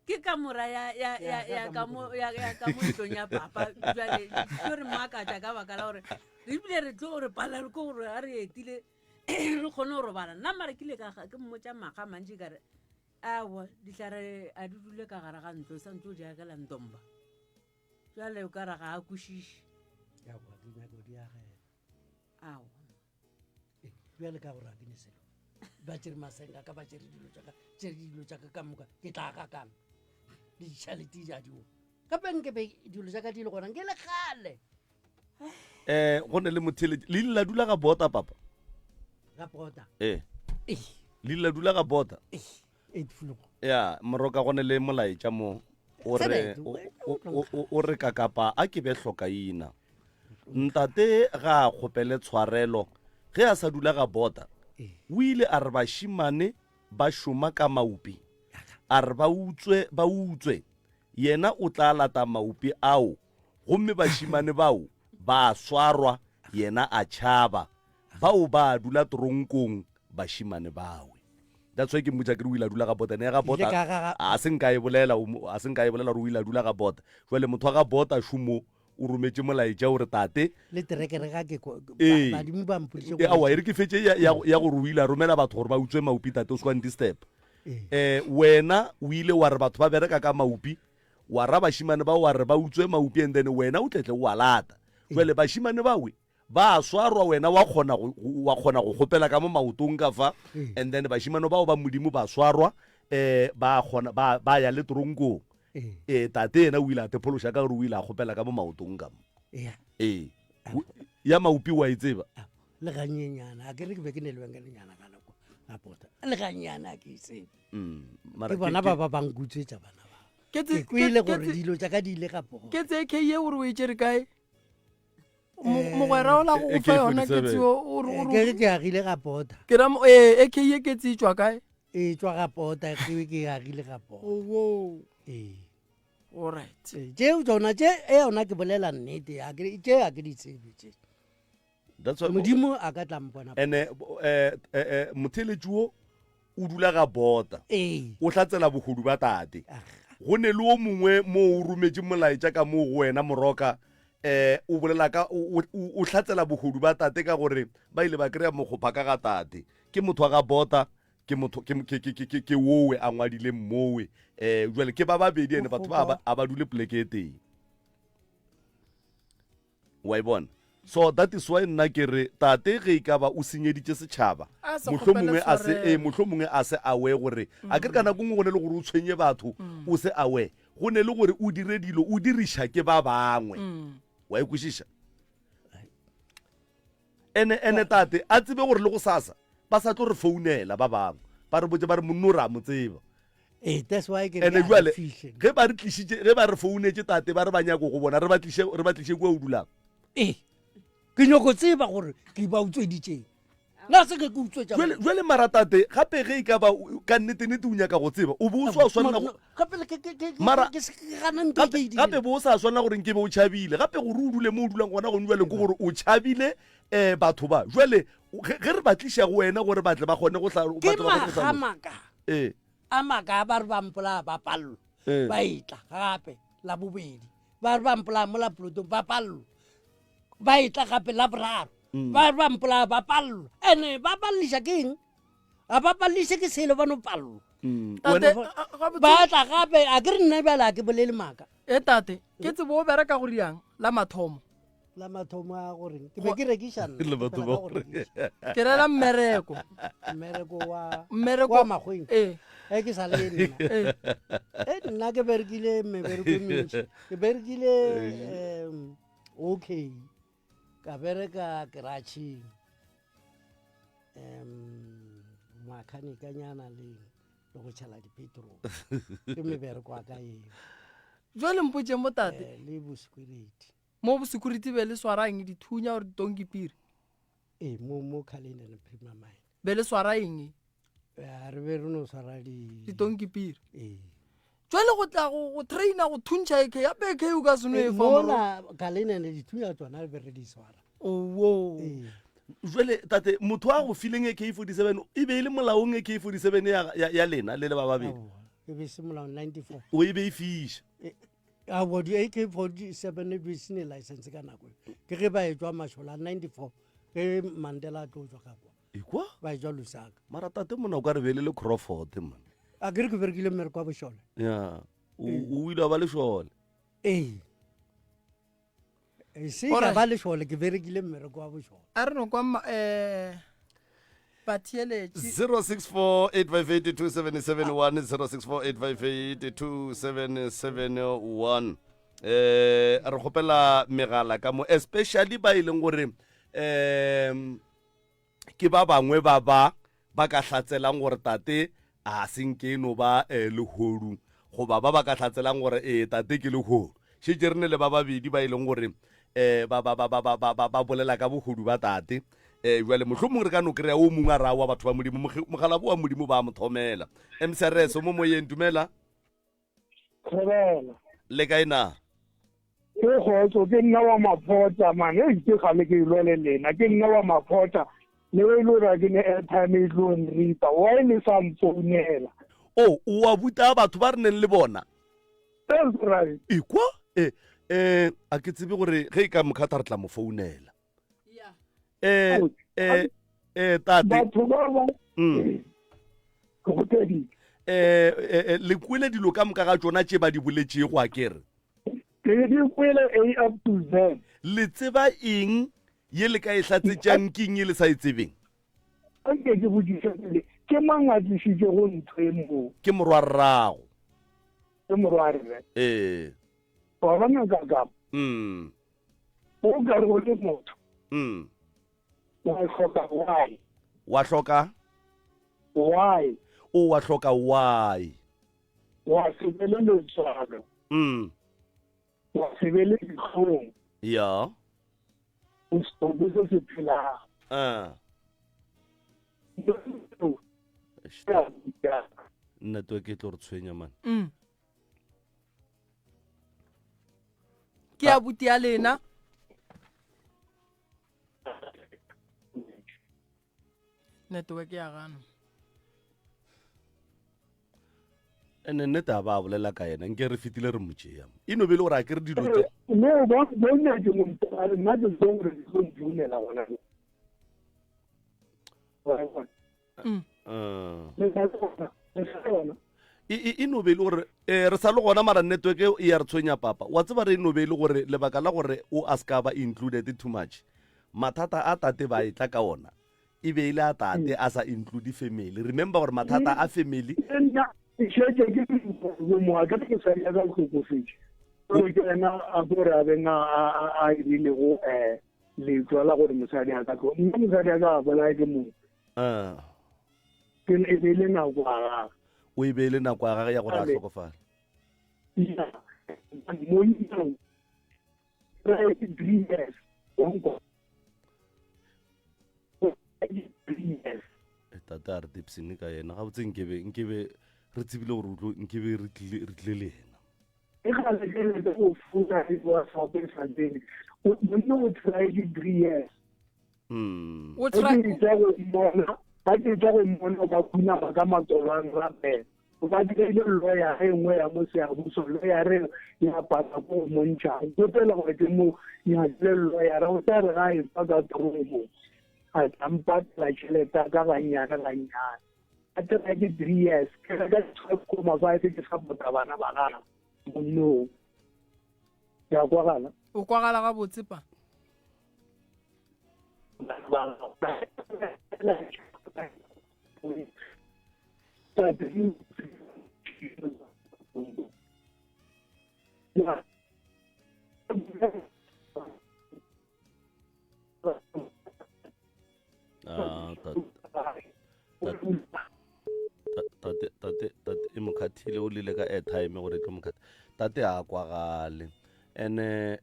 ke ka mora ya ka mo ntlong ya papa jale ke re mmakatša ka baka la gore re bile re tlo gore palalo ke gore a re etile re kgone go robala nna mare ke mmotša maga mantši kare awa ditlhare a di dule ka gare ga ntlo sa ntse o diakela ntompa jale o ka ra ga a kwešiše awa bjale ka gore a ke ne selo ba tšere masenga ka ba tšere dilo tša ka moka ke tla ka kame le ditšhalete ja dio ka penkebe dilo tša ka di le gona ke le gale go ne le motheletši le ile la dula ga bota papa ga bota le ile la dula ga bota ya moroka go ne le molaetša mo o re kakapa a ke be hlokaina ntate ga a kgopele tshwarelo ge a sa dula ga bota o ile a re bašimane ba šoma ka maupi a re ba utswe yena o tla lata maupi ao gomme bašimane bao ba swarwa yena a tšhaba bao ba dula toronkong bašimane bawe that's why ke mmotsa ke re o ile a dula ga bota ne ga bota a se nka e bolela gore o ile a dula ga bota jwale motho wa ga bota šomo o rometse molaetša gore tate le terekere ga ke badimo ba mpoditše awa e re ke fetse ya gore o ile a romela batho gore ba utswe maupi tate o sekwan step wena o ile wa re batho ba bereka ka maupi wa ra bašimane ba wa re ba utswe maupi and then wena o tletle o a lata jwale bašimane bawe ba swarwa wena wa kgona go kgopela ka mo maotong ka fa and then bašimane bao ba modimo ba swarwa ba ya le toronkong tate ena o ile a tephološa ka gore o ile a kgopela ka mo maotong ka mo ya maupi wa e tseba le ganyenyana a ke re ke be ke ne lebenkelenyana ka nako a bota le ganyenyana a ke itsebe ke bona ba ba bankutswetša bana ba ke kwele gore dilo tša ka di ile ka bota ke tse ke ye gore o e tšere kae mogwera o la go fa yona ke agile ga bota ke ra e ke ye ke tse tswa kae e tswa ga bota ke agile ga bota alright tšeo tsona tše yona ke bolela nnete tše a ke di tsebe tše modimo a ka tlampona ene motheletši wo o dula ga bota o hlatsela bogodu ba tate go ne le o mongwe mo o rometse molaetša ka mo go wena moroka o bolela ka o hlatsela bogodu ba tate ka gore ba ile ba kry-a mokgopha ka ga tate ke motho wa ga bota ke wowe a ngwadile mmowe jwale ke ba babedi ene batho ba a ba dule poleke e teng wa e bona so that is why nna ke re tate ge e ka ba o senyeditše setšhaba mohlomongwe a se awe gore a ke re ka nako ngwe go ne le gore o tshwenye batho o se awe go ne le gore o dire dilo o diriša ke ba bangwe wa e kwešiša ene tate a tsebe gore le go sasa ba sa tlo re founela ba bangwe ba re botse ba re monno re a mo tseba that's why ene jwale ge ba re founetse tate ba re ba nyako go bona re ba tliše kua o dulang ke nyoko tseba gore ke ba utsweditseng na se ke utswetša jwale mara tate gape ge e ka ba ka nnete-nnete o nyaka go tseba o bo o sa swanela gape bo o sa swanela gore nke be o tšhabile gape gore o dule mo o dulang gona gone jwale ke gore o tšhabile batho ba jwale ge re batliša go wena gore batle ba kgone go ke magamaka a maka ba re bampola ba pallo ba etla gape la bobedi ba re bampola mo la plotong ba pallo ba etla gape la boraro ba re bampola ba pallo ene ba palliša keng a ba palliše ke selo ba no pallo ba tla gape a ke re nna bjala ke bolele maka tate ke tsebo o bereka go riang la mathomo a goreng ke be ke rekišana ke rela mmereko wa magweng ke sa le nna ke berekile mebereko e mentši ke berekile okay ka bereka keratšheng makanikanyana le go tšhala dipetrol ke mebereko a ka eo jwale mpotse mo tate le bosecurity mo bosecurity be le swarang dithunya gore ditonkipiri mo calendar le prima mine be le swara eng re be re no swara ditonkipiri jwale go tla go traina go thuntšha eke ya beke o ka seno e mola calendar le dithunya tsona be re di swara owo jwale tate motho a go fileng AK47 e be e le molaong AK47 ya lena le ba babedi e be se molao 94 o e be e fiša a bo di AK47 be se ne license ka nako ke ge ba e tswa mashola 94 ge Mandela a tlo tswa ka kwa ekwa ba e tswa Lusaka mara tate mona o ka re be le Crawford man a ke re ke berekile mmereko wa bošole ya o ile ba le šole se ka ba le šole ke berekile mmereko wa bošole a re no kwa batheeletše 064-858-2771 064-858-2771 re kgopela megala ka mo especially ba e leng gore ke ba bangwe ba ka hlatselang gore tate a senkeno ba lehodu goba ba ka hlatselang gore tate ke lehodu šetse re ne le ba babedi ba e leng gore ba bolela ka bogodu ba tate jwale mohlomong re ka no kry-a o mongwe a ra wa batho ba modimo mogala bo wa modimo ba mo thomela msereso mo moyeng dumela le kae na ke kgotso ke nna wa Maphota man ke gale ke ilwele lena ke nna wa Maphota le we lo ra ke ne airtime e tlo nripa wa ile sa mfounela o wa buta batho ba re neng le bona that's right ikwa a ke tsebe gore ge e ka mokgata re tla mo founela tate batho ba ba go tedi le kwele dilo ka moka ga tsona tše ba di boletše go a kere ke di kwele A up to Z le tseba eng ye le ka e hlatsetšang ke eng ye le sa e tsebeng ke botsisa ke mangadisitse go ntho ke morwarrago ke morware ba ba nga ka o ka re go le motho wa hloka why wa hloka why o wa hloka why wa sebele le tswalo wa sebele ditlhong ya o stobuse se phela network e tlo re tshwenya man ke a buti ya lena network ya gana ene nnete a ba bolela ka yena nke re fetile re motšea e no be le gore a ke re dilo tse no ba nna ke mo tsare nna ke go re go ntšunela gona e no be le gore re sa le gona mara network e ya re tshwenya papa wa tseba re e no be le gore lebaka la gore o a ska ba included too much mathata a tate ba etla ka ona e be ile a tate a sa include family remember gore mathata a family ke šetse ke moa ka ke sa ya ka tlhokofetse o ke ena a gore a beng a ile go le tswala gore mosadi a ka tlo nna mosadi a ka bola ke mo ke ne le na kwa o e beile nako ya gage ya gore a tlhokofala ya mo ino re 3 years onko tate a re tipsene ka yena ga botse nkebe re tsebile gore nkebe re tlile le ena e ga le ke go futa e wa sa pe sa ding o no try 3 years o try ba ke tsa go mmona ba kuna ba ka matolwang rape o ka dire le lawyer e nngwe ya mo se a buso lawyer ya pata ko montsha go tela go ke mo ya le lawyer o tla re ga e pa ka tromo a tampa la cheleta ka banyana a tla ke 3 years ke ga ko ma ba ke sa bota bana ba gana no ya kwa gana o kwagala ga botse pa tate e mokhathile o lile ka airtime gore ke mokhathi tate a kwagale ene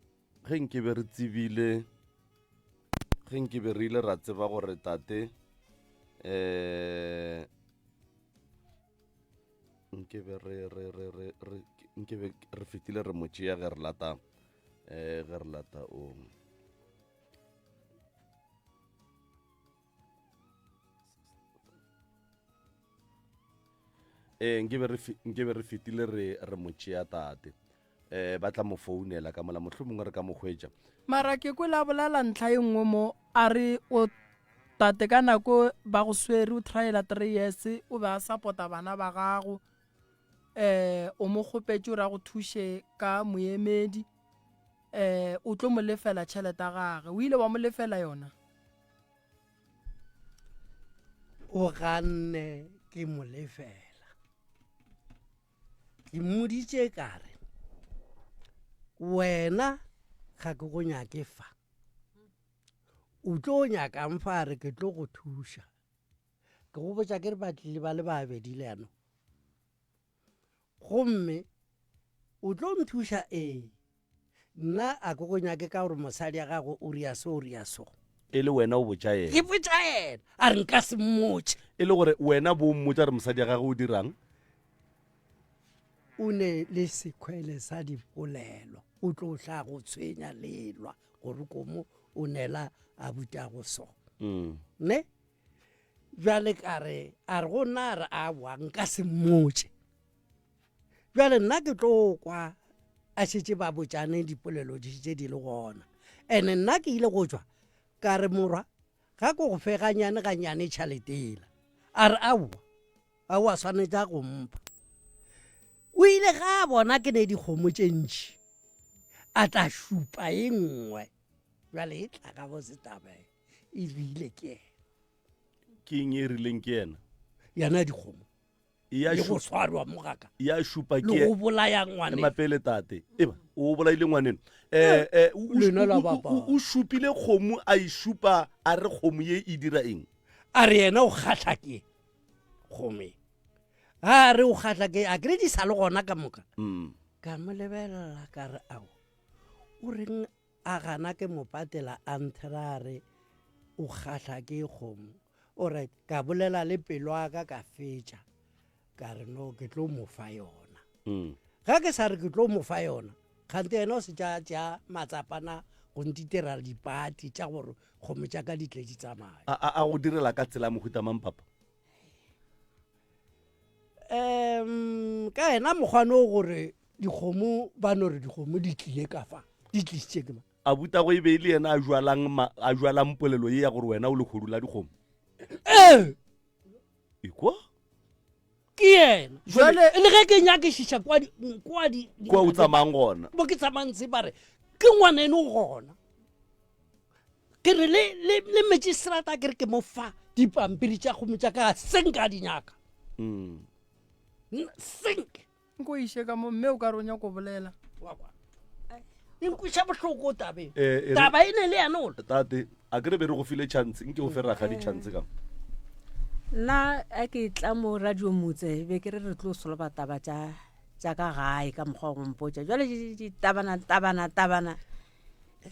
ge nkebe re tsebile ge nkebe re ile ra tseba gore tate nkebe re fetile re motšea ge re lata o nkebe re fetile re motšea tate ba tla mo founela ka mola motlho mongwe re ka mo hwetša mara ke kwe la bolala ntlha e nngwe mo a re o tate ka nako ba go swere o triala 3 years o be a support-a bana ba gago o mo kgopetse o ra go thushe ka moemedi o tlo mo lefela tšhelete gage o ile wa mo lefela yona o ganne ke mo lefela ke moditše kare wena ga ke go nyake fa o tlo nyaka mfa re ke tlo go thuša ke go botša ke re batlile ba le babedi le ano gomme o tlo nthuša nna a ke go nyake ka gore mosadi ya gago o ria so e le wena o botša ena ke botša ena a re nka se mmotse e le gore wena bo mmotša re mosadi ya gage o dirang o ne le sekhwele sa dipolelo o tlo tla go tshwenya lelwa gore komo o nela a butago so ne bjale kare a re go nna re a boang ka se mmotse bjale nna ke tlo kwa a šetše ba botšane dipolelo tše di le gona ene nna ke ile go tšwa ka re morwa ga ko go fe ganyane tšhaletela a re ao a swanetša go mpa o ile ga a bona ke ne dikgomo tše ntši a tla šupa e nngwe bjale e tla ka bosetabe e bile ke ke eng e rileng ke ena yana dikgomo le go swarwa mogaka ya šupa le go bolaya ngwane mapele tate eba o bolaile ngwaneno o šupile kgomo a e šupa a re kgomo ye e dira eng a re yena o kgatlha ke kgome a re o kgatlha ke a kere di sa le gona ka moka ka mo lebelela ka re ao o reng a gana ke mo patela antrare o kgatlha ke kgomo alright ka bolela le pelo aka ka fetša ka re no ke tlo mo fa yona ga ke sa re ke tlo mo fa yona kgante yena o se tša matsapana go ntitera dipati tša gore kgomo tša ka ditle di tsamaya a go direla ka tsela mohuta mampapa ka ena mokgwane o gore dikgomo ba no re dikgomo di tlile ka fa di tlisitše ke ma a buta go e be le yena a jwalang polelo ye ya gore wena o le kgodu la dikgomo ekwa ke yena jwale le ge ke nyakešiša kwa o tsamayang gona bo ke tsamantse ba re ke ngwaneno gona ke re le magistrata ke re ke mo fa dipampiri tša kgomo tša ka senka di nyaka sink nko ishe ka mo mme o ka ronya ko bolela e nkweša bohloko tabeng Eh, taba e ne le yana ole tate a kere be re go file chance nke o fe ragadi chance ka nna a ke tla mo radio motse be ke re re tlo soloba taba tša ka gae ka mokgwa wa gompotša jale tabana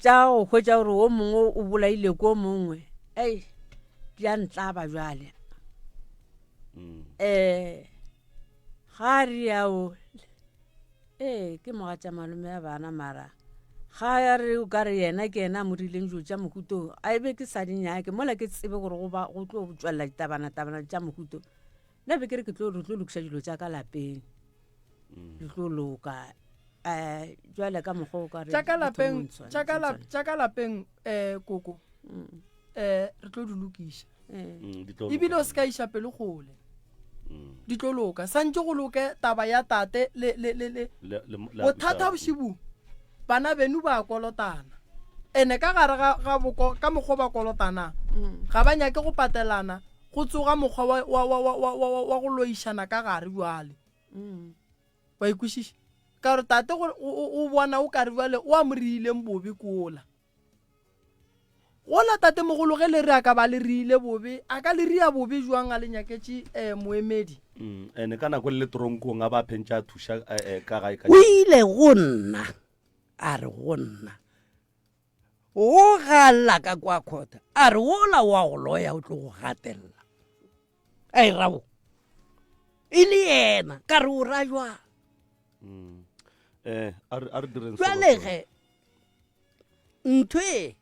tša go hwetša gore o mongwe o bolaile ko mongwe ei di a ntlaba jale ga re yao ke mogatša malome ya bana mara ga re o ka re yena ke yena a mo rileng jo tša mohuto a ebe ke sa dinyake mola ke tsebe gore go tlo tswelela ditabana tša mohuto nna be ke re re tlo lokiša dilo tša ka lapeng di tlo loka jwale ka mokgwa o ka re tša ka lapeng koko re tlo di lokiša ebile o se ka iša pele kgole di tlo loka santse go loke taba ya tate bothata bošibu bana benu ba kolotana ene ka gare ka mokgwa ba kolotana ga ba nyake go patelana go tsoga mokgwa wa go loišana ka gare jwale wa ikwešiša ka gore tate o bona o kare jwale o a mo riileng bobe kola gola tate mogolo ge le re a ka ba le riile bobe a ka le ria bobe jwang a le nyaketše moemedi ene ka nako le tronkong a ba phentša thuša ka gae o ile go nna a re go nna o galla ka kwa khota a re ola wa go loya o tlo go gatelela a e rabo e le yena ka re o ra jwang a re direng jwalege ntho e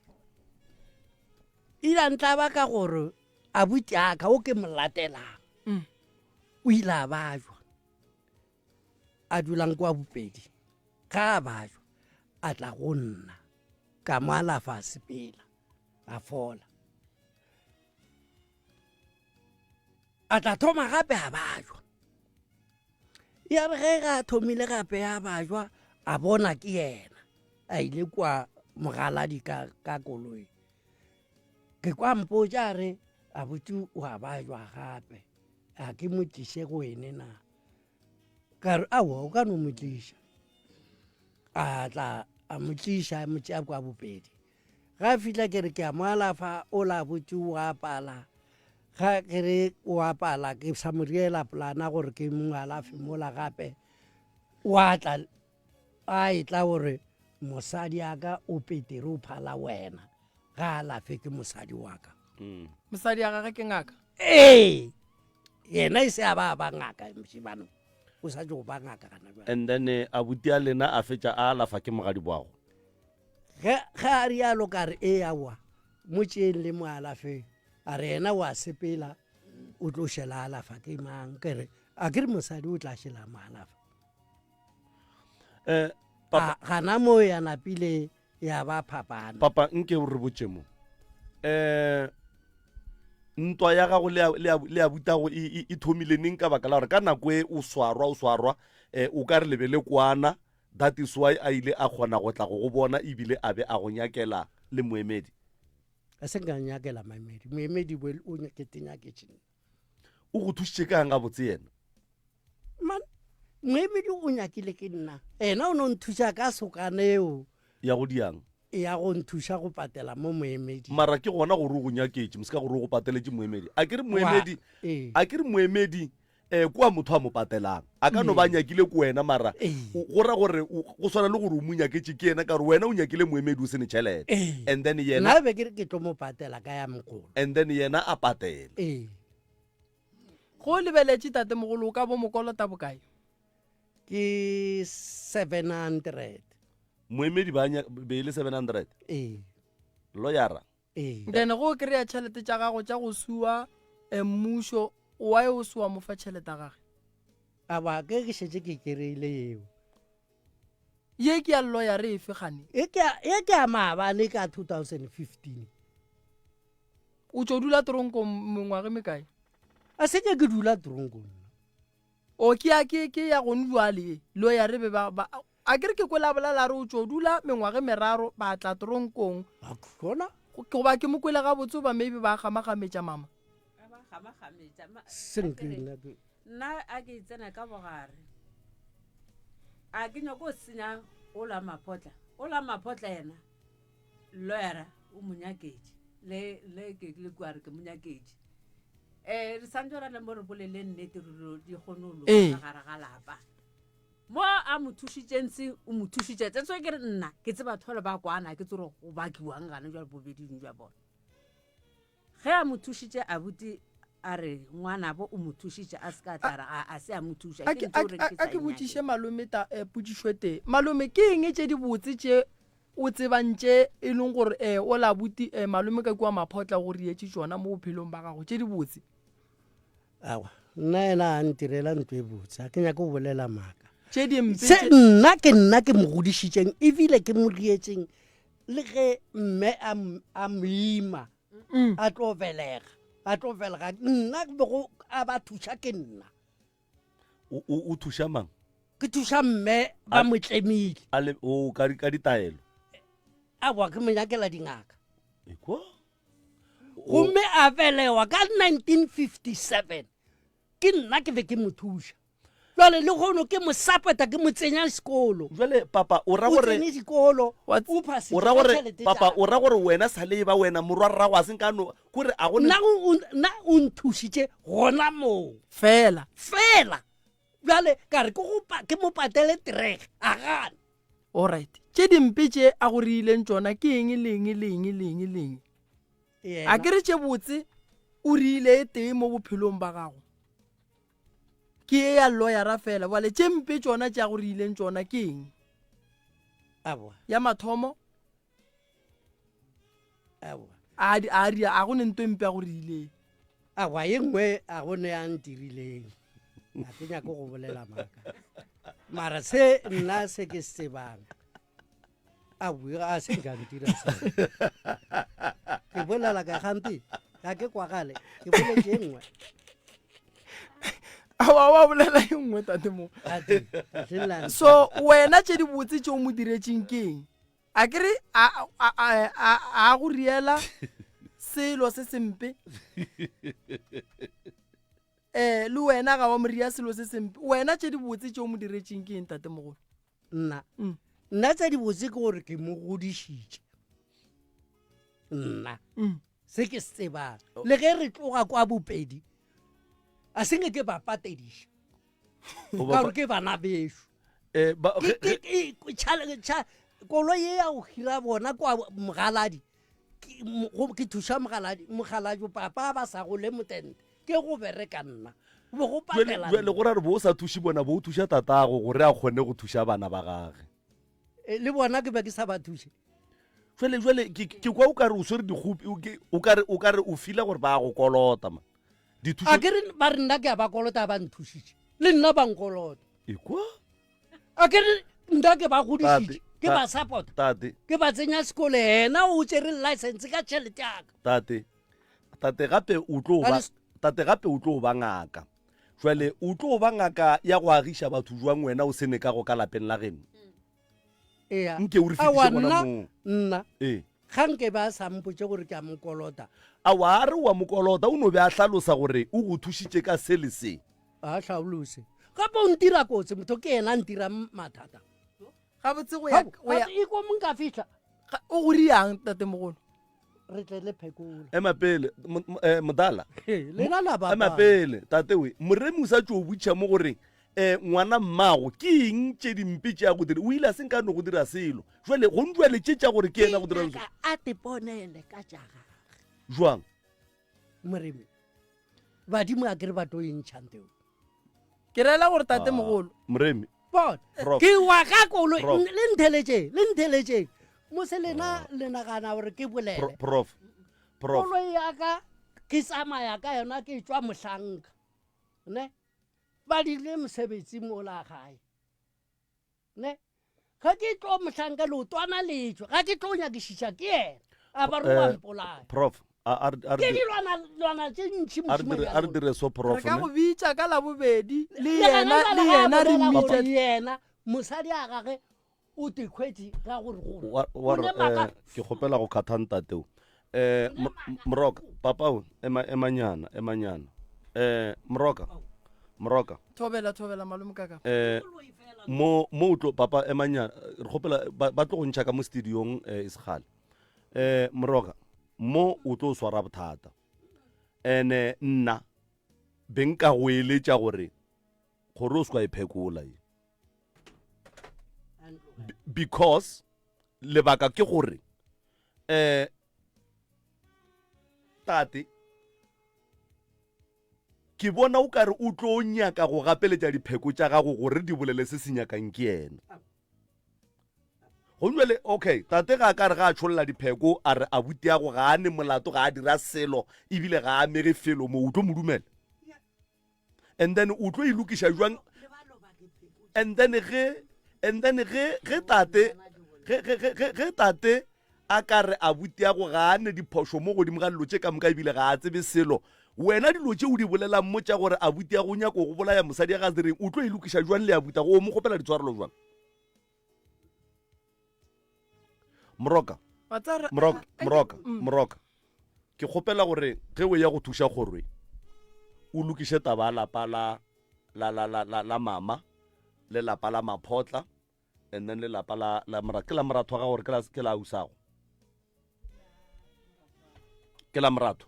ile ntlaba ka gore a butiaka o ke molatelang o ile a bajwa a dulang kwa bopedi ga a bajwa a tla go nna ka mo alafa sepela a fola a tla thoma gape a bajwa ya re ge ga thomile gape ya bajwa a bona ke yena a ile kwa mogaladi ka koloi ke kwa mpotša re a botse wa bajwa gape a ke mo tliše go ene na ka re aowa o ka no mo tliša a tla a mo tliša mo tšea kwa bopedi ga a fitlha ke re ke a mo alafa o la botse o apala ga ke re o apala ke sa mo riela polana gore ke mo alafe mola gape wa tla a etla gore mosadi aka o petere o phala wena ga alafe ke mosadi wa ka mosadi ya gage ke ngaka yena e se a ba ngaka mšibano o sa tse go ba ngaka kana jwa and then abuti a lena a fetša a alafa ke mogadi boago ga a rialo ka re awa mo tšeeng le mo alafe a re yena wa sepela o tlo šela alafa ke mang kere a ke re mosadi o tla šela mo alafa gana mo ya napile ya ba phapana papa nke o re botse mo ntwa ya gago le a butago e thomile neng ka baka la gore ka nako e o swarwa o ka re lebele kwana that is why a ile a kgona go tla go bona ebile a be a go nyakela le moemedi a se nka nyakela moemedi o nyakete nyaketšeng o go thušitše ka yang ga botse yena man moemedi o nyakile ke nna ena o no nthuša ka sokaneo ya go diang ya go nthuša go patela mo moemedi mara ke gona gore o go nyaketše moseka gore o go pateletse moemedi a ke re moemedi kua motho a mo patelang a ka no ba nyakile ko wena mara go ra gore go swana le gore o mo nyaketse ke yena ka gore wena o nyakile moemedi o sene tšhelete and then yena nna be ke re ke tlo mo patela ka ya mogolo and then yena a patela go lebeletše tate mogolo o ka bo mokolota bokae ke 700 moemedi be le 700 loyara then go kry-a tšhelete tša gago tša go sua mmušo wa e o sua mo fa tšhelete a gage a ba ke šetse ke kereile eo ye ke ya lawyer efe gane ye ke a maabane ka 2015 o tšo dula tronko mengwage mekae a se ke dula tronko o ke ya gone jwale lawyer be a ke re ke kwela bolela re o tšo dula mengwage meraro ba tla tronkong gona go ba ke mo kwela ga botse ba maybe ba gamagametša mama nna a ke tsena ka bogare a ke nyako senya o la mapotla ena lawyera o monyakedi le ke le kware ke monyakedi re santse ra le mo re bolele nnete re di kgone lo gare ga lapa mo a mo thušitšentse o mo thušitšetse tso ke re nna ke tseba thole ba kwana ke tsore go bakiwang gane jwa bobeding jwa bona ge a mo thušitše a buti a re ngwana bo o mo thušitše a se ka tlara a se a mo thuša a ke botiše malome podišwete malome ke eng tše di botse tše o tsebantše e leng gore o la buti malome ka kua maphotla gore yetše tšona mo bophelong ba gago tše di botse awa nna ena a ntirela ntho e botse a ke nyaka go bolela maaka tše dimpe se nna ke mo godišitšeng ebile ke mo rietseng le ge mme a moima a tlo velega nna bego a ba thuša ke nna o thuša mang ke thuša mme ba motlemile ka ditaelo awa ke monyakela dingaka ekwa gomme a velewa ka 1957 ke nna ke be ke mo thuša jwale le gono ke mo sapeta ke mo tsenya sekolo jwale papa o ra o gore tsene sekolo o ra gore papa o ra gore wena sa le ba wena morwa rra wa senkano kore a go nna o nthušitše gona moo fela jwale ka re ke mo patele terege a gana alright tše dimpe tše a go riileng tšona ke eng leng a ke re tše botse o riile e tee mo bophelong ba gago ke e ya lawyera fela bale tše mpe tšona tša go riileng tšona ke eng ya mathomo a go nento mpe a go riileng awa ye nngwe a go ne a ntirileng a ke nyako go bolela maaka mara se nna se ke se tsebang a se nka ntira se ke bolela ka gante ga ke kwagale ke boletse e nngwe wa bolela e nngwe tate mo so wena tše di botse tše o mo diretšeng ke eng a kere a go riela selo se sempe le wena ga wa moria selo se sempe wena tše di botse tše o mo diretšeng ke eng tate mogolo nna tše di botse ke gore ke mo godišitše nna se ke se tsebang le ge re tloga kwa bopedi a senge ke ba patediša ka gore ke bana bešo kolo ye ya go hira bona kwa mogaladi ke thuša mogaladi papa ba sa go le motente ke go bereka nna bo go patela le gore re bo o sa thuše bona bo o thuša tatago gore a kgone go thuša bana ba gage le bona ke be ke sa ba thuše jwale ke kwa o kare o swere dikgopi o kare o fila gore ba go kolota ma a ke re ba re nna ke a ba kolota ba nthušitše le nna ba nkolota ekwa a ke re nna ke ba godišitše ke ba support ke ba tsenya sekolo ena o tsere license ka tšhelete yaka tate gape o tlo ba ngaka jwale o tlo ba ngaka ya go agiša batho jwang wena o sene ka go ka lapeng la geno nke o re fitiše gona moo nna ga nke ba sa mpotse gore ke a mokolota awa a re wa mokolota o no be a hlalosa gore o go thušitše ka se le se a hlaolose gape o ntira kotse motho ke ena ntira mathata gabotse iko monka fitlha o go riang tate mogolo re tle le phekola emapele modala lena la baba emapele tatewe moremi o sa tšo o botša mo gore ngwana mmago ke eng tše dimpe tše a go dira o ile a se nkano go dira selo jwale go ntšwale tše tša gore ke ena go dira a teponele ka tša gage jwang moremi badimo a kere bato e ntšhanteo ke reela gore tate mogolo moremi ke wa ka kolo le ntheletšeng mose lena le nagana gore ke bolele kolo yaka ke tsamaya ka yona ke tšwa mohlanka ne ba dile mosebetsi mo la gae ne ga ke tlo mohlanka leotwana letšwe ga ke tlo nyakišiša ke ena a ba re wa mpolaya ke dilwana tše ntšhi a re dire so prof re ka go bitša ka labobedi le yena re mmitša yena mosadi a gage o tekgwetse ga gore ke kgopela go kgathantateo moroka papao emanyana moroka moroka thobela malome kaka mo o tlo papa emanyana re gopela ba tlo go ntšha ka mo studiong e segale moroka mo o tlo o swara bothata ene nna beng ka go eletša gore o se kwa e phekola e because lebaka ke gore tate ke bona o kare o tlo nyaka go gapeletša dipheko tša gago gore di bolele se se nyakang ke ena go jwale okay tate ga ka re ga a tšholola dipheko a re abuti ya go ga a ne molato ga a dira selo ebile ga a mege felo mo o tlo mo dumela and then o tlo ilokiša jwang and then ge tate a ka re abuti ya go ga a ne diphošo mo godimo ga dilo tše ka moka ebile ga a tsebe selo wena dilo tše o di bolelang mo tša gore abuti ya go nyako go bolaya mosadi ya ga sereng o tlo ilokiša jwang le abuti go o mo kgopela ditshwarelo jwang moroka ke kgopela gore ge o ya go thuša gorwe o lokiše taba lapa la mama le lapa la maphotla and then le lapa ke la moratho ga gore ke la usago ke la moratho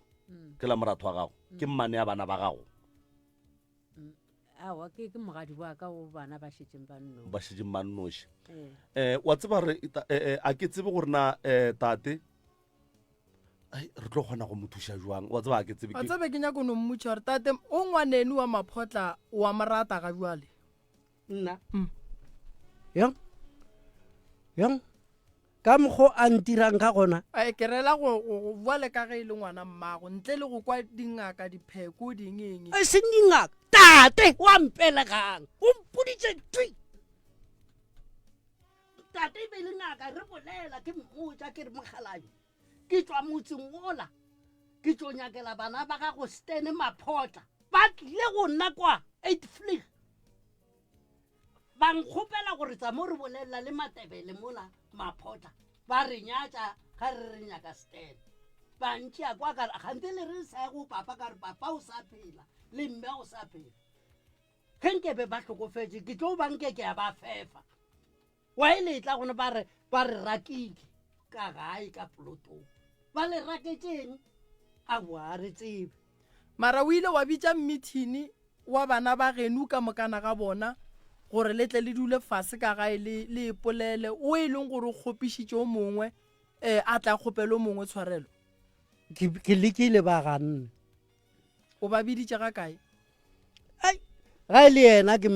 wa gago ke mmane ya bana ba gago awa ke mogadi wa ka go bana ba šetšeng ba nnoši wa tseba re a ke tsebe gore na tate re tlo kgona go mo thuša jwang wa tseba a ke tsebe ke nyako no mmutša gore tate o ngwaneno wa maphotla wa morata ga jwale nna yang ka mokgo a ntirang ka gona ke rela go bua le ka ge e le ngwana mmago ntle le go kwa dingaka dipheko dingeng e seng dingaka tate wa mpelegang o mpoditše twi tate e be le ngaka re bolela ke mmotša ke re mokgalane ke tswa motseng ola ke tlo nyakela bana ba gago stene maphotla ba tlile go nna kwa 8 flick ba nkgopela gore tsa mo re bolelela le matebele mola maphotla ba re nyatša ga re nyaka stene ba ntšea kwa ka gante le re sa go papa ka re papa o sa phela le mme o sa phela ge nkebe ba tlhokofetse ke tlo banke ke ya ba fefa wa e letla gone ba re rakile ka gae ka plotong ba le raketseng a boa re tsebe mara o ile wa bitša mmithini wa bana ba genu ka mokana ga bona gore letle le dule fase ka gae le polele o e leng gore o kgopišitše o mongwe a tla kgopele o mongwe tshwarelo ke lekile ba ganne o ba biditše ga kae ga e le yena ke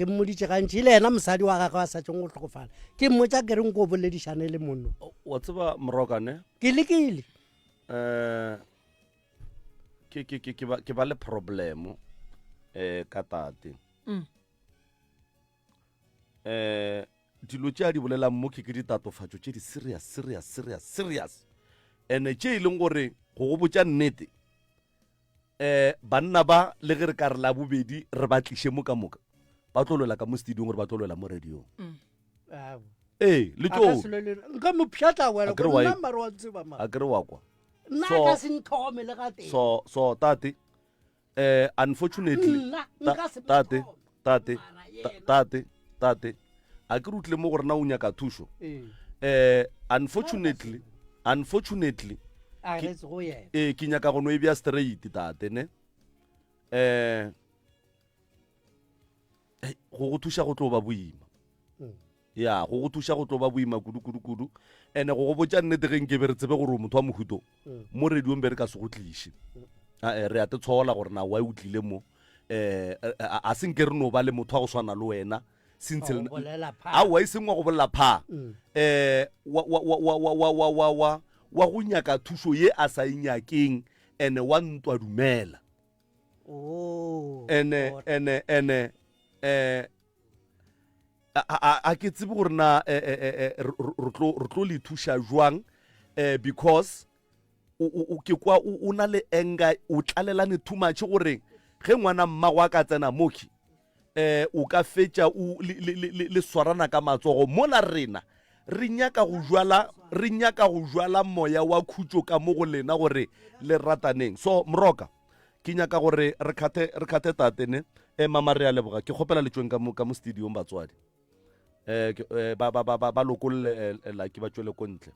mmoditše gantši e le yena mosadi wa gagwe a sa tšeng go tlhokofala ke mmotša ke reng ko boledišane le monno wa tseba morokane ke lekile ke ba le problemo ka tate dilo tše a di bolelang mo ke ditatofatšo tše di serious and tše e leng gore go go botša nnete banna ba le ge re ka re la bobedi re ba tliše mo ka moka ba tlo lwela ka mo studiong gore ba tlo lwela mo radiong le tlo nka mo pšhatla wela ko nna mare wa tseba ma a kere wa kwa nna ka se nthome le ga teng so tate unfortunately tate a ke rutlile mo gore na o nyaka thušo unfortunately ke nyaka go no e bja straight tate ne go thuša go tlo ba boima ya go thuša go tlo ba boima kudu ene go botša nnete ge nke be re tsebe gore motho wa mohuto mo radiong be re ka se go tliše re a te tshola gore na wa e utlwile mo a senke re no ba le motho wa go swana le wena a wa e seng wa go bolela pha wa go nyaka thušo ye a sa inyakeng ene wa ntwa dumela ene a ke tsebe gore na re tlo le thuša jwang because ke kwa o na le enga o tlalelane too much gore ge ngwana mmago a ka tsena moki o ka fetša le swarana ka matsogo mola rena re nyaka go jwala moya wa khutšo ka mo go lena gore le rataneng so moroka ke nyaka gore re khate tatene mama re a leboga ke kgopela letsweng ka mo studiong batswadi ba lokolle la ke ba tswele ko ntle.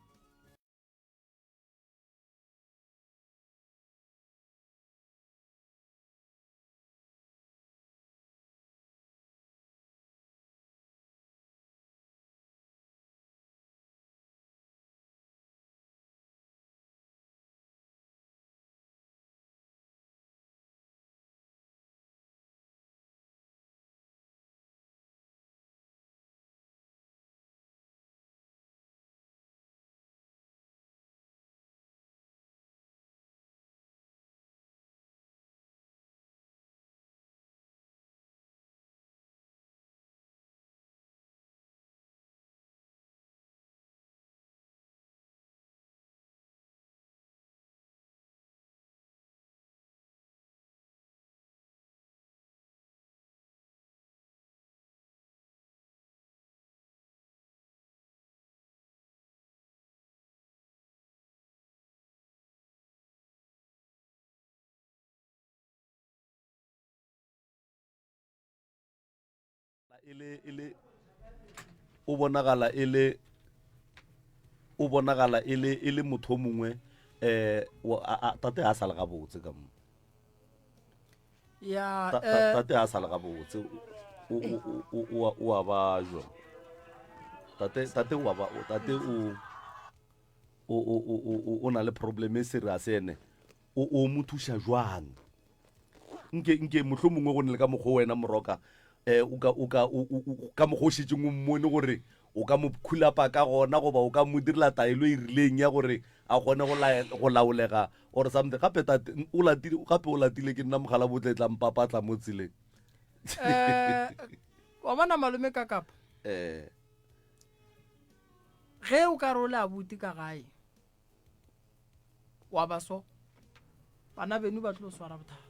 O bonagala e le motho mongwe tate ha sa le ga botse ka mo ya tate ha sa le ga botse o a ba jo tate o na le probleme serious ene o mo thusa jwang nke motlho mongwe go nne ka mogho wena moroka ka mogho shitseng o mmone gore o ka mo khulapa ka gona goba o ka mo direla taelo e rileng ya gore a gone go laolega or something gape o latile ke nna mogala botletla mpapatla mo tseleng wa bona malome ka kapa ge o ka re o le abuti ka gae wa baso bana beno ba tlo swara bothata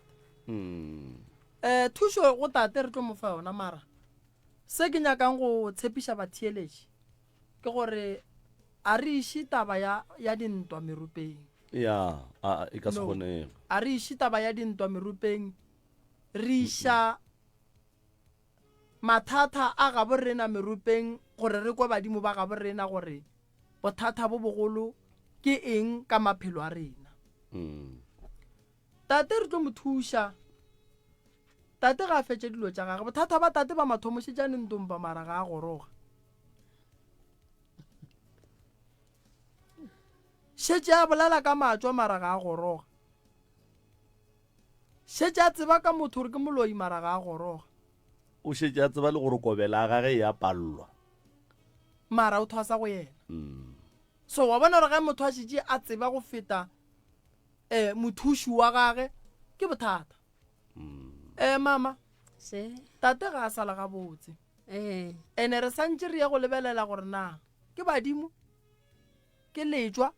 thuso go tate re tlo mo fa yona mara se ke nyakang go tshepiša batheeletši ke gore a re iše taba ya dintwa merupeng ya e ka se kgonege a re iše taba ya dintwa merupeng re iša mathata a ga borena merupeng gore re kwa badimo ba ga borena gore bothata bo bogolo ke eng ka maphelo a rena tate re tlo mo thuša tate ga a fetse dilo tša gage bothata ba tate ba mathomošetšaneng ntompa mara ga a goroga šetse a bolela ka matšwa mara ga a goroga šetse a tseba ka motho gore ke moloi mara ga a goroga o šetse a tseba le gore kobela a gage ya pallwa mara o thwasa go yena so wa bona gore ge motho a šetse a tseba go feta mothuši wa gage ke bothata mama se tate ga a sala ga botse ene re santse re ya go lebelela gore na ke badimo ke lejwa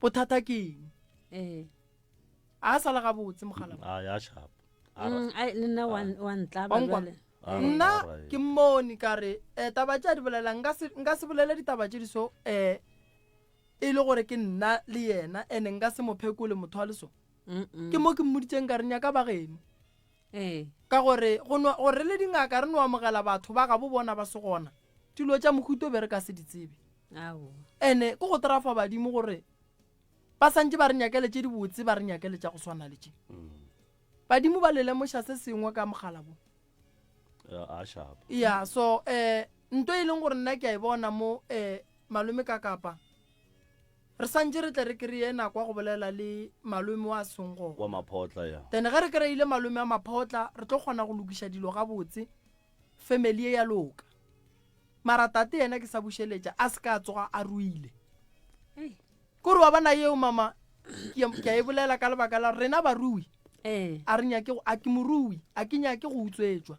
bothata ke eng a sala ga botse mogala ya sharp le nna wa ntlaba jwale nna ke mmone ka re taba tša di bolela nka se bolele ditaba tše di so e le gore ke nna le yena ene nka se mophekole motho wa leso ke mo ke mmoditseng ka re nyaka ba geno ka gore gore le dingaka re no amogela batho ba ga bo bona ba se gona dilo tša mohuto be re ka se di tsebe ene ke go trafa badimo gore ba santse ba re nyakele tše di botse ba re nyakele tša go swana le tše badimo ba lelemoša se sengwe ka mogala bo ya so nto e leng gore nna ke a e bona mo malome ka kapa re santse re tle re kry-e nako wa go bolela le malome wa sengo wa maphotla ya then ge re kry-ile malome a maphotla re tlo kgona go lokiša dilo ga botse family e ya loka mara tate yena ke sa bušeletša a se ka tsoga a ruile kore wa bona yeo mama ke a e bolela ka lebaka la rena barui a re nyake a ke morui a ke nyake go utswetšwa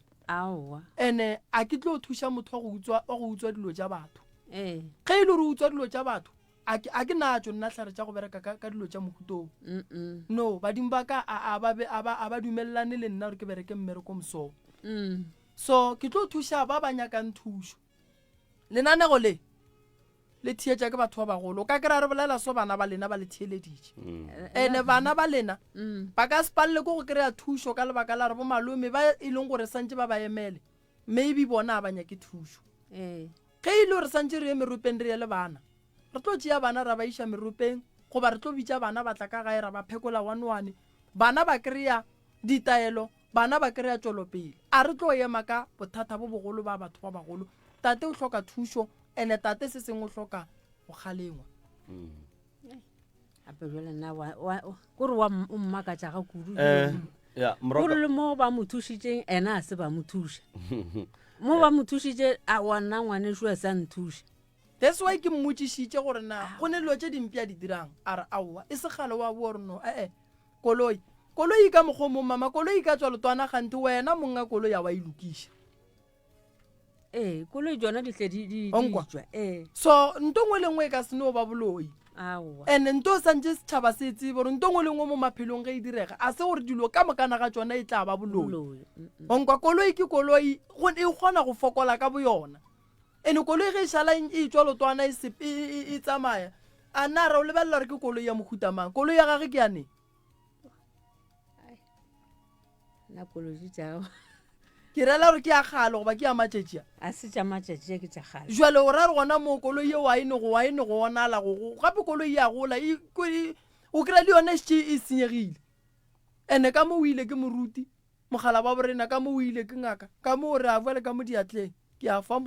ene a ke tlo thuša motho wa go utswa dilo tša batho ge e le gore utswa dilo tša batho a ke natso nna tlhare tša go bereka ka dilo tša mohutong no badimo ba ka a ba dumelelane le nna gore ke bereke mmereko mosoo so ke tlo thuša ba ba nyakang thušo lenanego le le thietša ke batho ba bagolo o ka kry-a re bolela so bana ba lena ba le thieleditše Mm. ene bana ba lena Mm. ba ka se palele ko go kry-a thušo ka lebaka la re bo malome ba e leng gore santse ba ba emele maybe bona a ba nyake thušo Eh. ge e le gore santse re ye meropeng re ye le bana re tlo tšea bana ra ba iša meropeng goba re tlo bitša bana ba tla ka gae ra ba phekola one bana ba kry-a ditaelo bana ba kry-a tšwelopele a re tlo ema ka bothata bo bogolo ba batho ba bagolo tate o hloka thušo ene tate se sengwe o hloka go kgalengwa Mm. gape jale nna kore o mmakatša ga kudu Ya, gore Moroka. le mo ba mo thušitšeng ena a se ba mo thuša mo ba mo thušitše a wana ngwaneso a sa nthuša that's why ke mmotšišitše gore na go ne dilo tše dimpe a di dirang a re aowa e se gale wa bua gore no koloi ka mokgwa mo mama koloi ka tswa letwana gante wena monga koloi ya wa e lokiša ee koloi jona di tle di Onkwa. tswa ee so nto ngwe le ngwe e ka sene o ba boloi aowa and nto o santse setšhaba se tsebe gore nto ngwe le ngwe mo maphelong ge e direga a se gore dilo ka mokana ga tsona e tla ba boloi Boloi, onkwa koloi ke koloi e kgona go fokola ka bo yona ene koloi ge e šala e tswa lotwana e tsamaya a nna ra o lebelela gore ke koloi ya mohutamang koloi ya gage ke yane nna koloji tšao ke rela gore ke ya kgale goba ke ya matšetšea a se tša matšatši ke tša gale jale o ra re gona mo koloi ye wa ene go onala gape koloi ya gola o kry-a le yone šitše e senyegile ande ka mo o ile ke moruti mogala ba borena ka mo o ile ke ngaka ka mo o re a boele ka mo diatleng ke a fa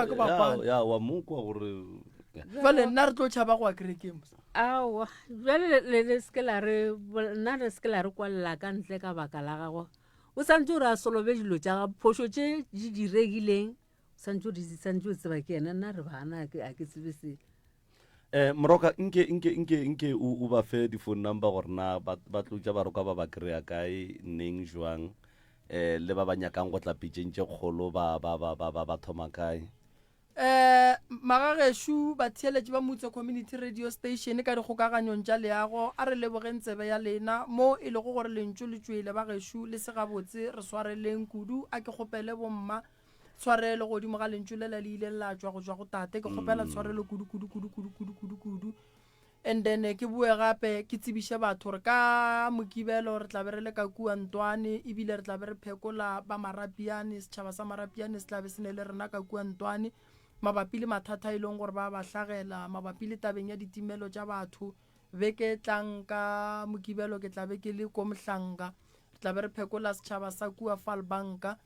ke bapane Ya, wa mokwa gore jale nna re tlo tšhaba go a kerekeng aowa jale le seke la re nna re seke la re kwalela ka ntle ka baka la gago o santse o re a solobe dilo tša ga phoso tše di diregileng santse o tseba ke ena nna re bana a ke tsebe se Moroka nke o ba fe di-phone number gore na ba tlotša baroka ba ba kry-a kae neng jwang le ba ba nyakang go tla pitšeng tše kgolo ba thoma kae magagešo batheeletši ba motse community radio station ka dikgokaganyong tša leago a re lebogeng tsebe ya lena mo e lego gore lentso le tšwele bagešo le se gabotse re swareleng kudu a ke kgopele bomma tshwarele godimo ga lentso le la le ile la tswa go tswa go tate ke kgopela tshwarele kudu and then ke bue gape ke tsebiše batho gore ka mokibelo re tlabe re le ka kua ntwane ebile re tlabe re phekola ba marapiane setšhaba sa marapiane se tlabe se ne le rena ka kua ntwane mabapi le mathata e leng gore ba ba hlagela mabapi le tabeng ya ditimelo tša batho beke tlang ka mokibelo ke tlabe ke le ko mohlanka re tlabe re phekola setšhaba sa kua falbanka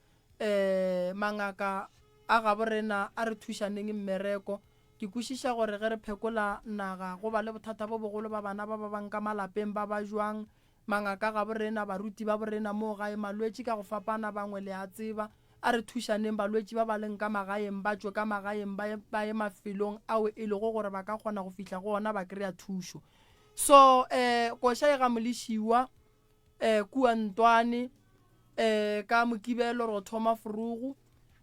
mangaka a gaborena a re thušaneng mmereko ke kwešiša gore ge re phekola naga go ba le bothata bo bogolo ba bana ba ba bang ka malapeng ba ba jwang mangaka ga borena baruti ba borena mo gae malwetši ka go fapana bangwe le a tseba a re thušaneng balwetši ba ba leng ka magaeng ba tswe ka magaeng ba ye mafelong ao e lego gore ba ka kgona go fihla go ona ba kry-a thušo so koša e ga molešiwa kua ntwane ka mokibelo re thoma furugu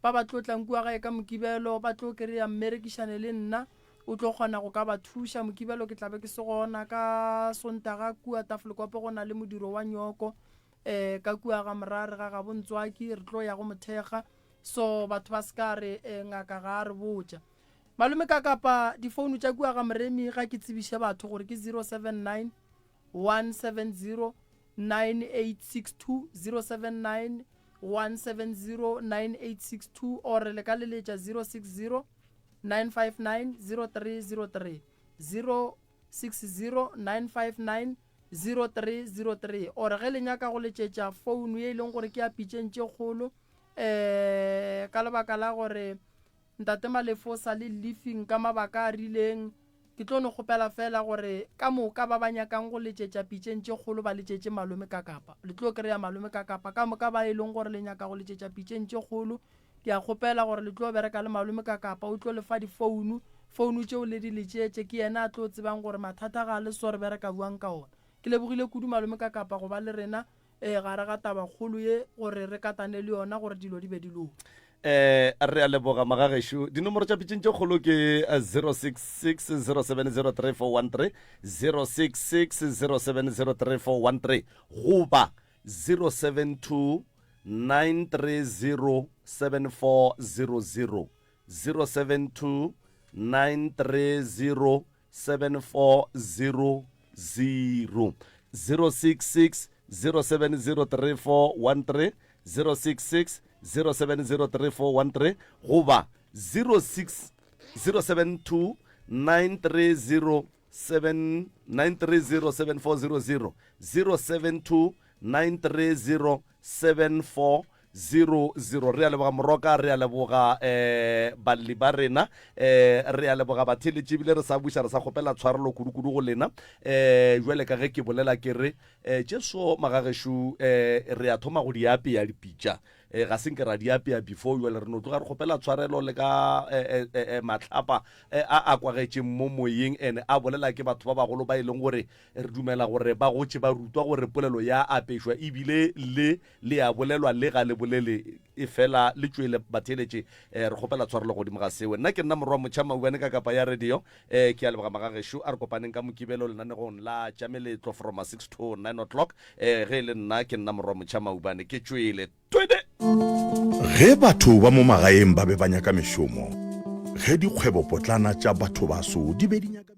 ba ba tlo tlang kua gae ka mokibelo ba tlo kry-a mmerekišane le nna o tlo kgona go ka ba thuša mokibelo ke tlabe ke se gona ka sontaga kua tafolekwapo go na le modiro wa nyoko ka kua ga morare ga bontswaki re tlo ya go mothega so batho ba se ka re ngaka ga a re botša malome ka kapa difounu tša kua ga moremi ga ke tsebiše batho gore ke 079 170 9862 079 170 9862 or le ka leletša 060 959 0303 060 959 0303 or ge le nyaka go letšetša founu ye e leng gore ke a pitšeng tše kgolo ka lebaka la gore ntate malefo sa le leafing ka mabaka a rileng ke tlo no kgopela fela gore ka moka ba ba nyakang go letšetša pitšeng tše kgolo ba letšetše malome ka kapa le tlo kry-a malome ka kapa ka moka ba e leng gore le nyaka go letšetša pitšeng tše kgolo ke a kgopela gore le tlo bereka le malome ka kapa o tlo lefa difounu tšeo le di letšetše ke yena a tlo tsebang gore mathata ga le so re bereka buang ka ona ke lebogile kudu malome ka kapa go ba le rena gare ga taba kgolo ye gore re katane le yona gore dilo di be di loka re a leboga magagešo dinomoro tša pitšeng tše kgolo ke 066 0703 066 0703 goba 072 930 7400 072 930 7400 066 07034130 066 07034130 goba 072 930 7400 072 930 7400 re a leboga moroka re a leboga balli ba rena re a leboga batheletši ebile re sa buša re sa kgopela tshwarelo kudu-kudu go lena jwale ka ge ke bolela ke re jeso magagešo re a thoma go di apea dipitša ga senke ra di apea before jwale re no tloga re kgopela tshwarelo le ka matlhapa a kwagetšeng mo moyeng and a bolela ke batho ba bagolo ba e leng gore re dumela gore ba gotše ba rutwa gore polelo ya apešwa ebile le a bolelwa le ga le bolele e fela le tšwele batheletše re kgopela tshwarelo godimo ga sewe nna ke nna morwa motšhama uane ka kapa ya radio ke a leboga magagešo a re kopaneng ka mokibelo lenanegong la tšameletlo from 6 to 9 o'clock ge e le nna ke nna morwa motšhama ubane ke tšwele twede ge batho ba mo magaeng ba be ba nyaka mešomo ge dikgwebo potlana tša batho baso di be di nyaka